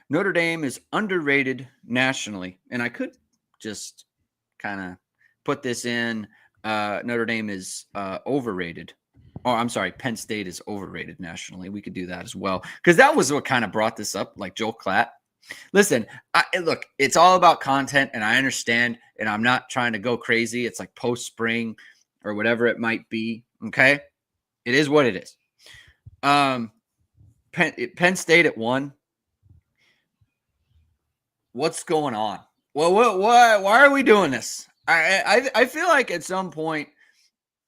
Notre Dame is underrated nationally. And I could just kind of put this in. Notre Dame is overrated. Oh, I'm sorry. Penn State is overrated nationally. We could do that as well. Because that was what kind of brought this up, like Joel Klatt. Listen, look, it's all about content, and I understand, and I'm not trying to go crazy. It's like post-spring or whatever it might be, okay? It is what it is. Penn State at 1. What's going on? Well, why are we doing this? I feel like at some point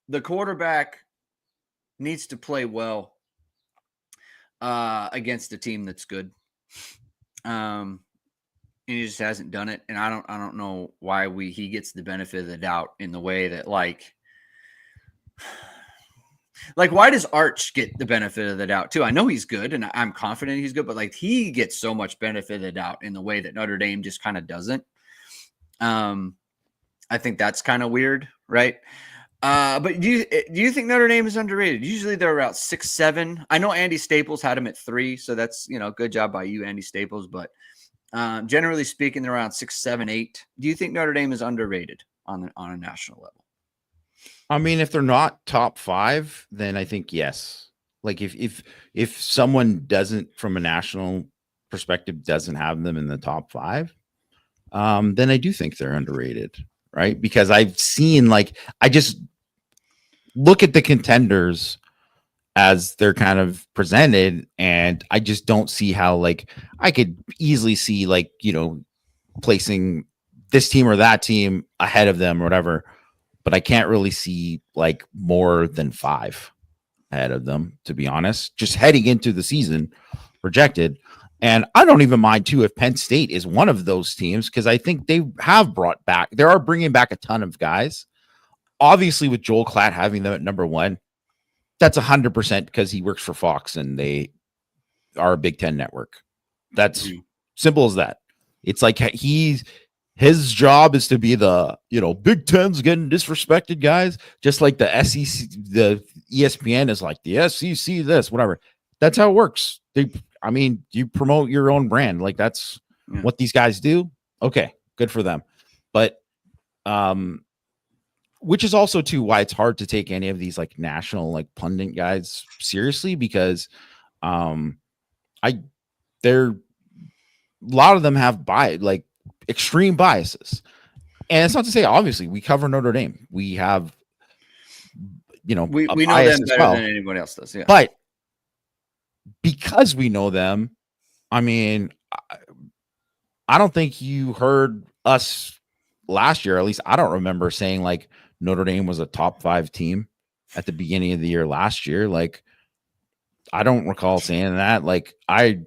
the quarterback needs to play well against a team that's good. And he just hasn't done it, and I don't know why he gets the benefit of the doubt in the way that like why does Arch get the benefit of the doubt too? I know he's good, and I'm confident he's good, but like he gets so much benefit of the doubt in the way that Notre Dame just kind of doesn't. I think that's kind of weird, right? But do you think Notre Dame is underrated? Usually they're about 6, 7. I know Andy Staples had him at 3, so that's good job by you, Andy Staples. But generally speaking, they're around 6, 7, 8. Do you think Notre Dame is underrated on a national level? I mean, if they're not top 5, then I think yes. Like if someone doesn't, from a national perspective, doesn't have them in the top 5, then I do think they're underrated, right? Because I've seen I just look at the contenders as they're kind of presented, and I just don't see how I could easily see placing this team or that team ahead of them or whatever, but I can't really see more than 5 ahead of them, to be honest, just heading into the season projected. And I don't even mind too if Penn State is one of those teams, because I think they are bringing back a ton of guys. Obviously, with Joel Klatt having them at number 1, that's 100% because he works for Fox and they are a Big Ten network. That's simple as that. It's like his job is to be the Big Ten's getting disrespected guys, just like the SEC, the ESPN is like the SEC, this whatever. That's how it works. You promote your own brand, that's what these guys do. Okay, good for them. But which is also too why it's hard to take any of these national pundit guys seriously, because a lot of them have extreme biases. And it's not to say, obviously, we cover Notre Dame. We have, we know them better than anyone else does. Yeah. But because we know them, I mean, I don't think you heard us last year. At least I don't remember saying Notre Dame was a top 5 team at the beginning of the year last year. I don't recall saying that. I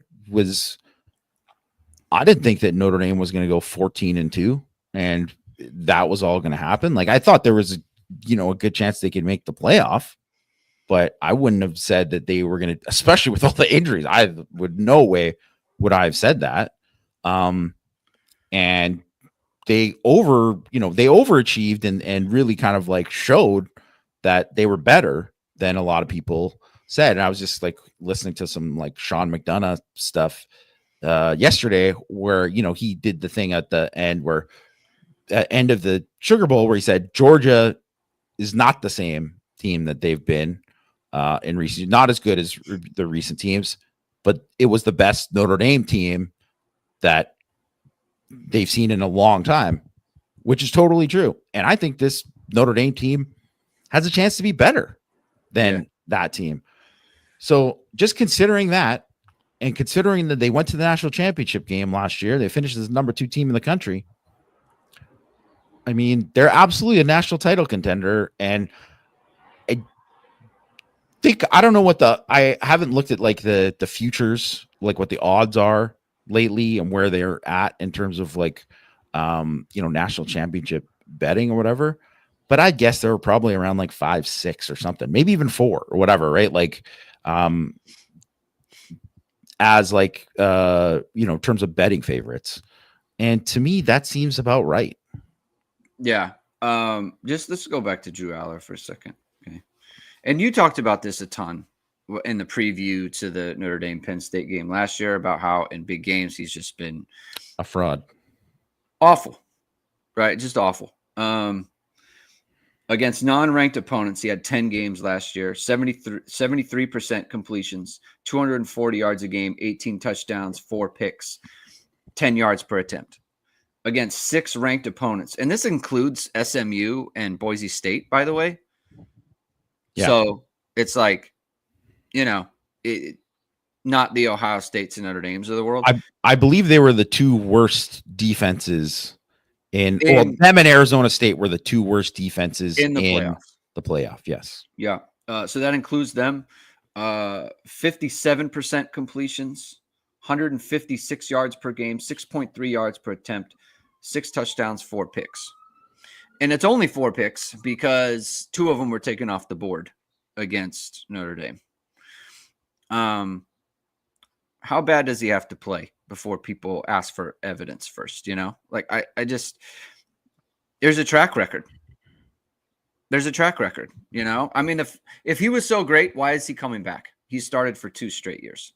didn't think that Notre Dame was going to go 14-2 and that was all going to happen. I thought there was a good chance they could make the playoff, but I wouldn't have said that they were going to, especially with all the injuries. I would no way would I have said that. And they overachieved and really kind of showed that they were better than a lot of people said. And I was just listening to some Sean McDonough stuff yesterday, where he did the thing at the end of the Sugar Bowl where he said Georgia is not the same team that they've been in recent, not as good as the recent teams, but it was the best Notre Dame team that they've seen in a long time, which is totally true. And I think this Notre Dame team has a chance to be better than that team. So just considering that, and considering that they went to the national championship game last year, they finished as the number 2 team in the country. I mean, they're absolutely a national title contender. And I don't know I haven't looked at the futures, what the odds are lately and where they're at in terms of national championship betting or whatever. But I guess they were probably around 5, 6 or something, maybe even 4 or whatever, right? As terms of betting favorites. And to me, that seems about right. Yeah. Just let's go back to Drew Aller for a second. Okay. And you talked about this a ton in the preview to the Notre Dame Penn State game last year about how in big games he's just been a fraud. Awful. Right? Just awful. Against non-ranked opponents, he had 10 games last year, 73% completions, 240 yards a game, 18 touchdowns, 4 picks, 10 yards per attempt. Against 6 ranked opponents. And this includes SMU and Boise State, by the way. Yeah. So it's like, not the Ohio States and Notre Dames of the world. I believe they were the 2 worst defenses them and Arizona State were the 2 worst defenses in the playoffs. The playoff, yes. Yeah. So that includes them. 57% completions, 156 yards per game, 6.3 yards per attempt, 6 touchdowns, 4 picks. And it's only 4 picks because 2 of them were taken off the board against Notre Dame. How bad does he have to play before people ask for evidence first? Like I just, there's a track record. There's a track record, I mean, if he was so great, why is he coming back? He started for 2 straight years.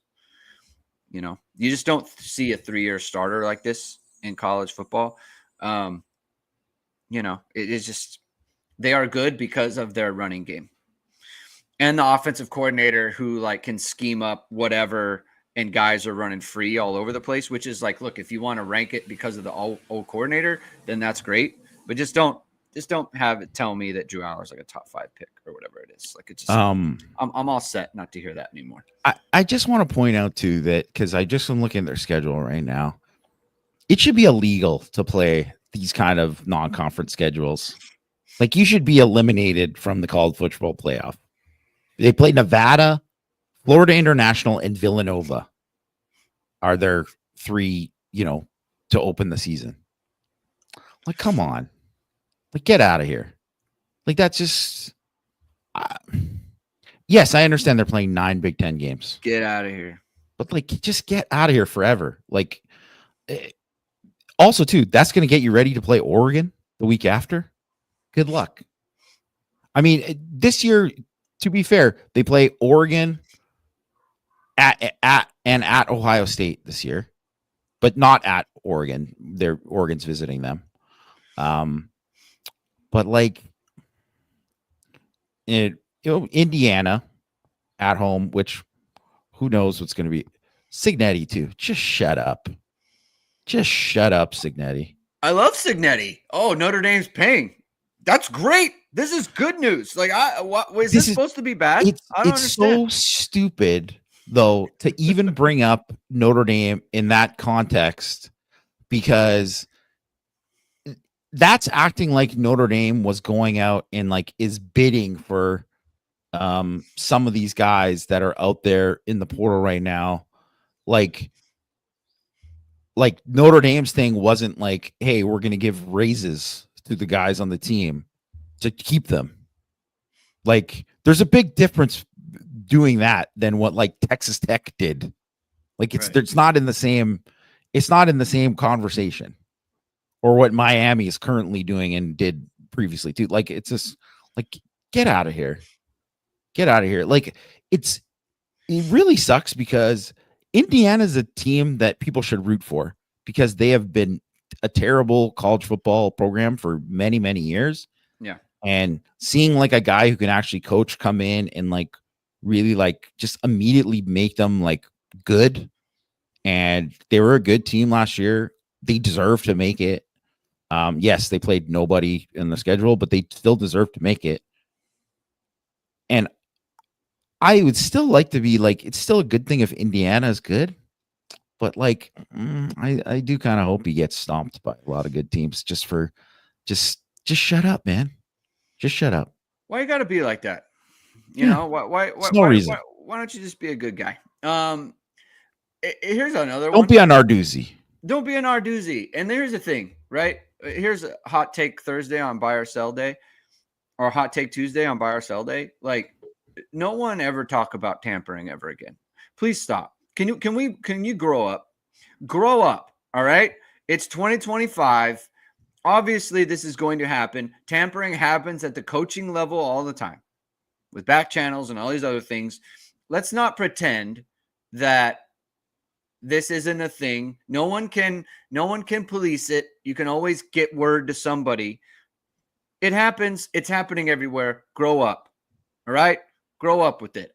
You just don't see a 3-year starter like this in college football. It is just, they are good because of their running game and the offensive coordinator who can scheme up whatever. And guys are running free all over the place, which is like, look, if you want to rank it because of the old coordinator, then that's great. But just don't have it tell me that Drew Aller is like a top 5 pick or whatever it is. Like, it's just, I'm all set not to hear that anymore. I just want to point out too that because I just am looking at their schedule right now, it should be illegal to play these kind of non-conference schedules. Like, you should be eliminated from the college football playoff. They play Nevada, Florida International, and Villanova are their 3, to open the season. Like, come on. Like, get out of here. Like, that's just... yes, I understand they're playing 9 Big Ten games. Get out of here. But, just get out of here forever. Like, also, too, that's going to get you ready to play Oregon the week after. Good luck. I mean, this year, to be fair, they play Oregon... at Ohio State this year, but not at Oregon. Oregon's visiting them. But Indiana at home, which who knows what's going to be. Cignetti too. Just shut up. Just shut up, Cignetti. I love Cignetti. Oh, Notre Dame's paying. That's great. This is good news. Like, was this supposed to be bad? I don't understand. So stupid. Though, to even bring up Notre Dame in that context, because that's acting like Notre Dame was going out and is bidding for some of these guys that are out there in the portal right now. Like Notre Dame's thing wasn't like, hey, we're going to give raises to the guys on the team to keep them. Like, there's a big difference doing that than what Texas Tech did. It's not in the same conversation, or what Miami is currently doing and did previously too. It's just get out of here. Get out of here. It really sucks because Indiana's a team that people should root for because they have been a terrible college football program for many, many years. Yeah. And seeing a guy who can actually coach come in and really just immediately make them good. And they were a good team last year. They deserve to make it. Yes, they played nobody in the schedule, but they still deserve to make it. And I would still like to be it's still a good thing if Indiana is good, but I do kind of hope he gets stomped by a lot of good teams just shut up, man. Just shut up. Why you got to be like that? Why reason. Why don't you just be a good guy? Here's another one. Don't be a Narduzzi. Don't be a Narduzzi. And here's the thing, right? Here's a hot take Thursday on buy or sell day, or hot take Tuesday on buy or sell day. No one ever talk about tampering ever again. Please stop. Can you grow up? Grow up. All right. It's 2025. obviously this is going to happen. Tampering happens at the coaching level all the time with back channels and all these other things. Let's not pretend that this isn't a thing. No one can police it. You can always get word to somebody. It happens. It's happening everywhere. Grow up. All right? Grow up with it.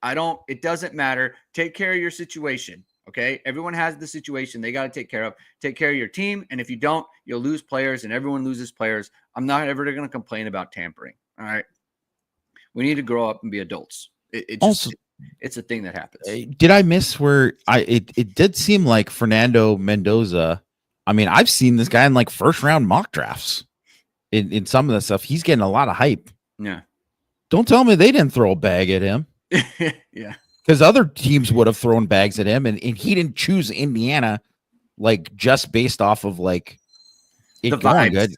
It doesn't matter. Take care of your situation. Okay? Everyone has the situation they got to take care of. Take care of your team. And if you don't, you'll lose players, and everyone loses players. I'm not ever going to complain about tampering. All right? We need to grow up and be adults. It's a thing that happens. Did I miss where it did seem like Fernando Mendoza? I mean, I've seen this guy in like first round mock drafts in some of the stuff. He's getting a lot of hype. Yeah. Don't tell me they didn't throw a bag at him. Yeah. Because other teams would have thrown bags at him, and he didn't choose Indiana like just based off of like it the going vibes. good.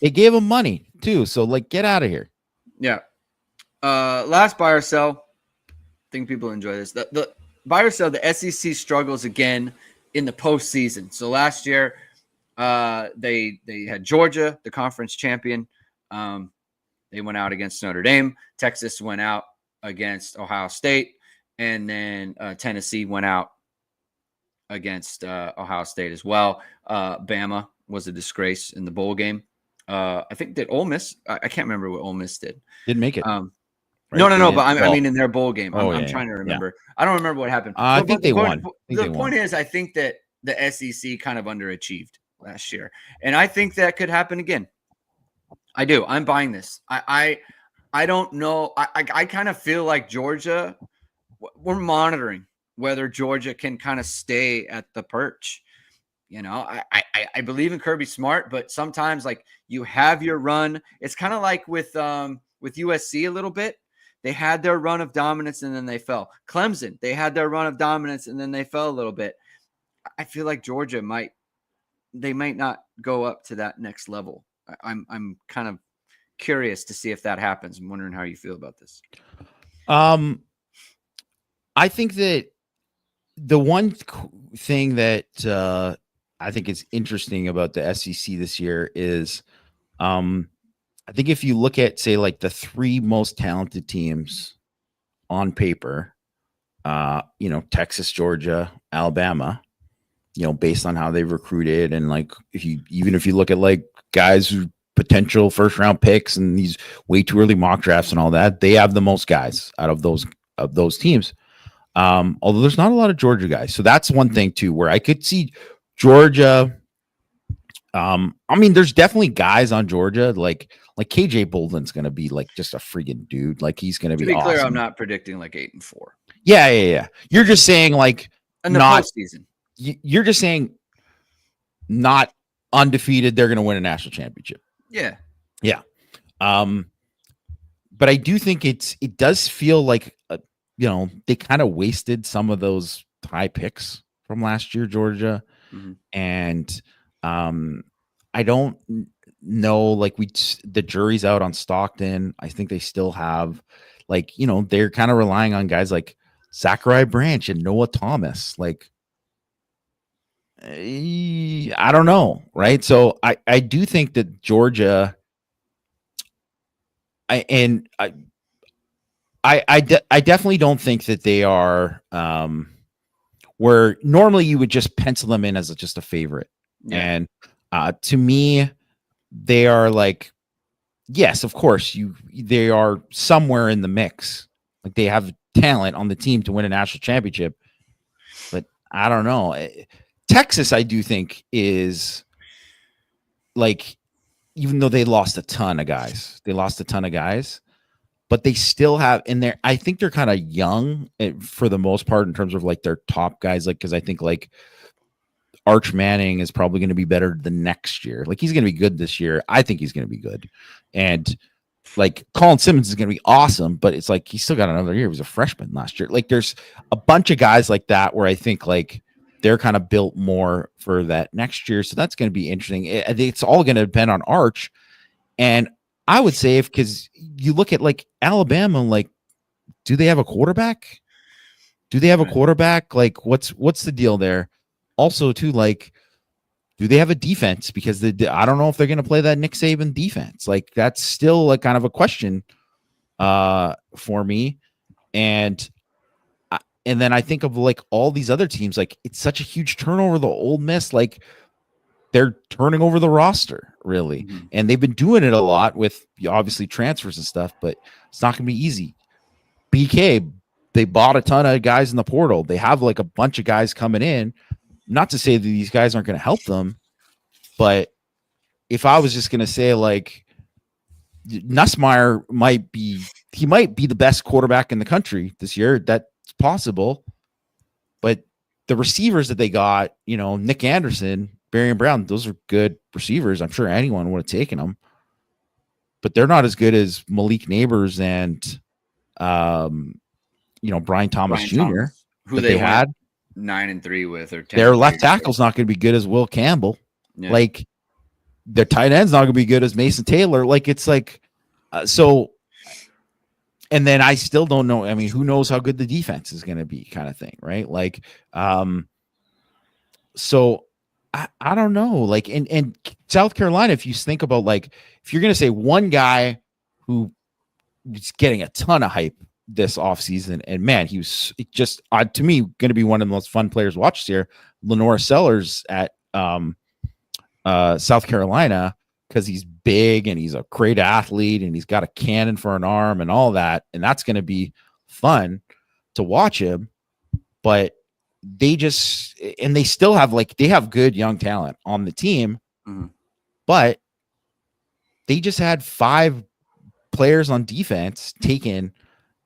They gave him money too. So like, get out of here. Yeah. Last buy or sell. I think people enjoy this. The buy or sell, the SEC struggles again in the postseason. So last year, they had Georgia, the conference champion. They went out against Notre Dame. Texas went out against Ohio State, and then Tennessee went out against Ohio State as well. Bama was a disgrace in the bowl game. I think that Ole Miss. I can't remember what Ole Miss did. Didn't make it. Right? No. But I mean, in their bowl game, I'm trying to remember. Yeah. I don't remember what happened. I think they won. The point is, I think that the SEC kind of underachieved last year, and I think that could happen again. I do. I'm buying this. I don't know. I kind of feel like Georgia. We're monitoring whether Georgia can kind of stay at the perch. You know, I believe in Kirby Smart, but sometimes like you have your run. It's kind of like with USC a little bit. They had their run of dominance and then they fell. Clemson, they had their run of dominance and then they fell a little bit. I feel like Georgia might not go up to that next level. I'm kind of curious to see if that happens. I'm wondering how you feel about this. I think that the one thing that I think is interesting about the SEC this year is I think if you look at, say, like the three most talented teams on paper, Texas, Georgia, Alabama, based on how they've recruited, and like if you look at like guys who potential first round picks and these way too early mock drafts and all that, they have the most guys out of those teams. Although there's not a lot of Georgia guys, so that's one thing too where I could see Georgia. I mean, there's definitely guys on Georgia like KJ Bolden's going to be like just a freaking dude. Like he's going to be awesome. Clear, I'm not predicting like 8-4. Yeah. You're just saying like in the postseason. You're just saying not undefeated. They're going to win a national championship. Yeah. But I do think it does feel like they kind of wasted some of those high picks from last year, Georgia, and I don't know. Like the jury's out on Stockton. I think they still have they're kind of relying on guys like Zachariah Branch and Noah Thomas. Like I don't know, right? So I do think that Georgia. I definitely don't think that they are where normally you would just pencil them in as just a favorite. Yeah. And to me, they are like, yes, of course, they are somewhere in the mix. Like they have talent on the team to win a national championship. But I don't know. Texas, I do think, is like, even though they lost a ton of guys, but they still have in there. I think they're kind of young for the most part in terms of like their top guys. Like, because I think like Arch Manning is probably going to be better the next year. Like he's going to be good this year. I think he's going to be good. And like Colin Simmons is going to be awesome, but it's like, he's still got another year. He was a freshman last year. Like there's a bunch of guys like that where I think like they're kind of built more for that next year. So that's going to be interesting. I think it's all going to depend on Arch. And I would say because you look at like Alabama, like, do they have a quarterback? Like, what's the deal there? Also, too, like do they have a defense? Because I don't know if they're going to play that Nick Saban defense. Like, that's still like kind of a question for me. And then I think of like all these other teams, like it's such a huge turnover. The Ole Miss, like they're turning over the roster really. Mm-hmm. And they've been doing it a lot with obviously transfers and stuff, but it's not going to be easy. BK, they bought a ton of guys in the portal. They have like a bunch of guys coming in. Not to say that these guys aren't going to help them, but if I was just going to say like Nussmeier might be the best quarterback in the country this year. That's possible, but the receivers that they got, Nick Anderson, Barry and Brown, those are good receivers. I'm sure anyone would have taken them, but they're not as good as Malik Neighbors and, Brian Thomas Jr. Who they had 9-3 with, or 10. Their left tackle's not going to be good as Will Campbell. Yeah. Like their tight end's not going to be good as Mason Taylor. Like it's like, so, and then I still don't know. I mean, who knows how good the defense is going to be, kind of thing, right? Like, so I don't know. Like, and South Carolina, if you think about like, if you're going to say one guy who is getting a ton of hype this offseason, and man, he was just to me going to be one of the most fun players watched here, Lenore Sellers at South Carolina, because he's big and he's a great athlete and he's got a cannon for an arm and all that, and that's going to be fun to watch him. But they still have they have good young talent on the team, but they just had 5 players on defense taken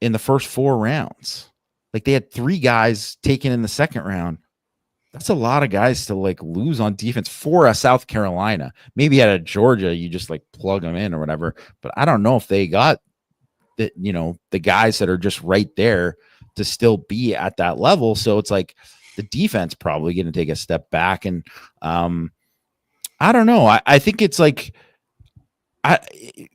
in the first 4 rounds. Like they had 3 guys taken in the second round. That's a lot of guys to like lose on defense for a South Carolina. Maybe at a Georgia, you just like plug them in or whatever. But I don't know if they got the guys that are just right there to still be at that level. So it's like the defense probably going to take a step back. And I don't know. I think it's like, DJ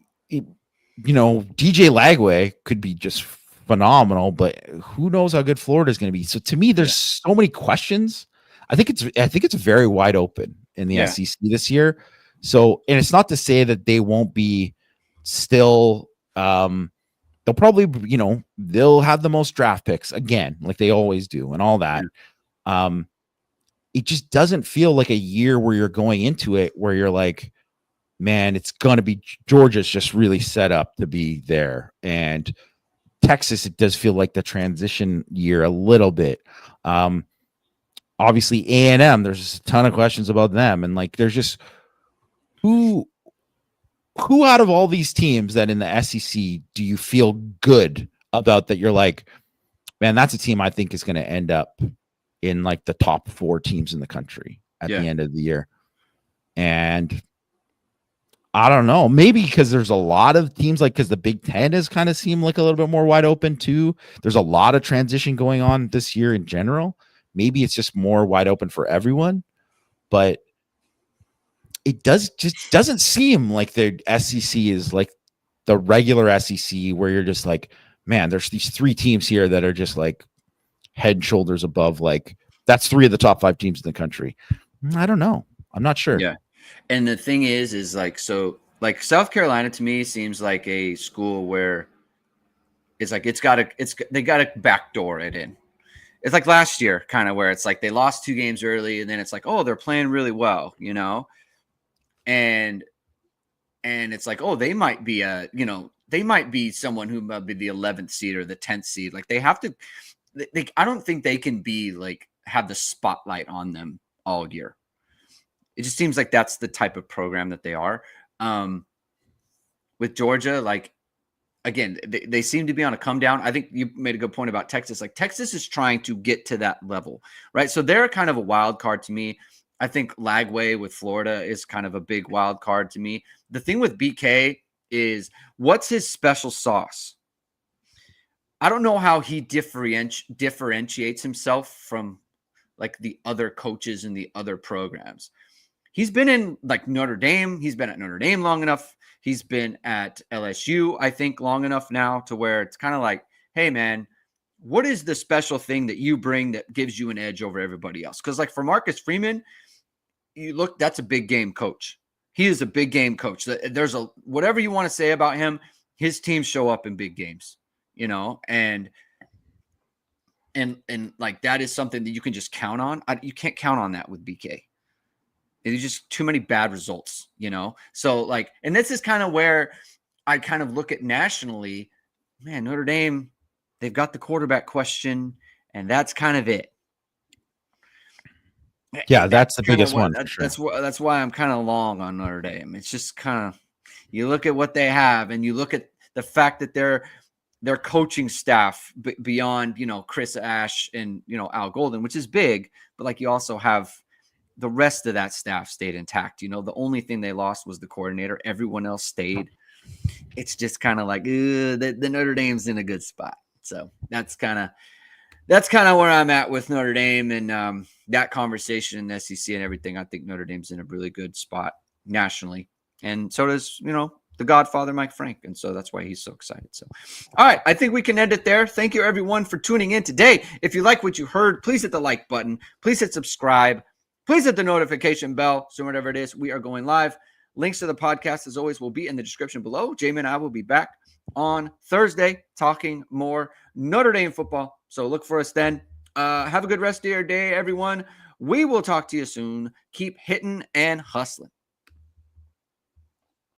Lagway could be just phenomenal, but who knows how good Florida is going to be. So to me, there's so many questions. I think it's very wide open in the SEC this year. So, and it's not to say that they won't be still, they'll probably, they'll have the most draft picks again, like they always do and all that. It just doesn't feel like a year where you're going into it where you're like, man, it's going to be Georgia's just really set up to be there. And Texas, it does feel like the transition year a little bit. Obviously A&M, there's a ton of questions about them. And like, there's just who out of all these teams that in the SEC do you feel good about that? You're like, man, that's a team I think is going to end up in like the top 4 teams in the country at the end of the year. And I don't know, maybe because there's a lot of teams, like, because the Big Ten has kind of seemed like a little bit more wide open too. There's a lot of transition going on this year in general. Maybe it's just more wide open for everyone, but it doesn't seem like the SEC is like the regular SEC where you're just like, man, there's these 3 teams here that are just like head and shoulders above. Like that's 3 of the top 5 teams in the country. I don't know. I'm not sure. Yeah. And the thing is like, so like South Carolina to me seems like a school where it's like, they got to backdoor it in. It's like last year kind of where it's like they lost 2 games early and then it's like, oh, they're playing really well, and it's like, oh, they might be they might be someone who might be the 11th seed or the 10th seed. Like they have to, I don't think they can be like, have the spotlight on them all year. It just seems like that's the type of program that they are. With Georgia, like, again, they seem to be on a come down. I think you made a good point about Texas. Like Texas is trying to get to that level, right? So they're kind of a wild card to me. I think Lagway with Florida is kind of a big wild card to me. The thing with BK is, what's his special sauce? I don't know how he differentiates himself from like the other coaches in the other programs. He's been in like Notre Dame. He's been at Notre Dame long enough. He's been at LSU, I think, long enough now to where it's kind of like, hey, man, what is the special thing that you bring that gives you an edge over everybody else? Because like for Marcus Freeman, you look, that's a big game coach. He is a big game coach. There's whatever you want to say about him, his teams show up in big games, and like that is something that you can just count on. You can't count on that with BK. There's just too many bad results, So like, and this is kind of where I kind of look at nationally, man, Notre Dame, they've got the quarterback question, and that's kind of it. Yeah, that's the biggest one. That's why I'm kind of long on Notre Dame. It's just kind of, you look at what they have, and you look at the fact that their coaching staff beyond, Chris Ash and, Al Golden, which is big, but like you also have the rest of that staff stayed intact. The only thing they lost was the coordinator. Everyone else stayed. It's just kind of like the Notre Dame's in a good spot. So that's kind of where I'm at with Notre Dame and that conversation in the SEC and everything. I think Notre Dame's in a really good spot nationally. And so does, the Godfather, Mike Frank. And so that's why he's so excited. So, all right, I think we can end it there. Thank you, everyone, for tuning in today. If you like what you heard, please hit the like button. Please hit subscribe. Please hit the notification bell. So whatever it is, we are going live. Links to the podcast, as always, will be in the description below. Jamie and I will be back on Thursday talking more Notre Dame football. So look for us then. Have a good rest of your day, everyone. We will talk to you soon. Keep hitting and hustling.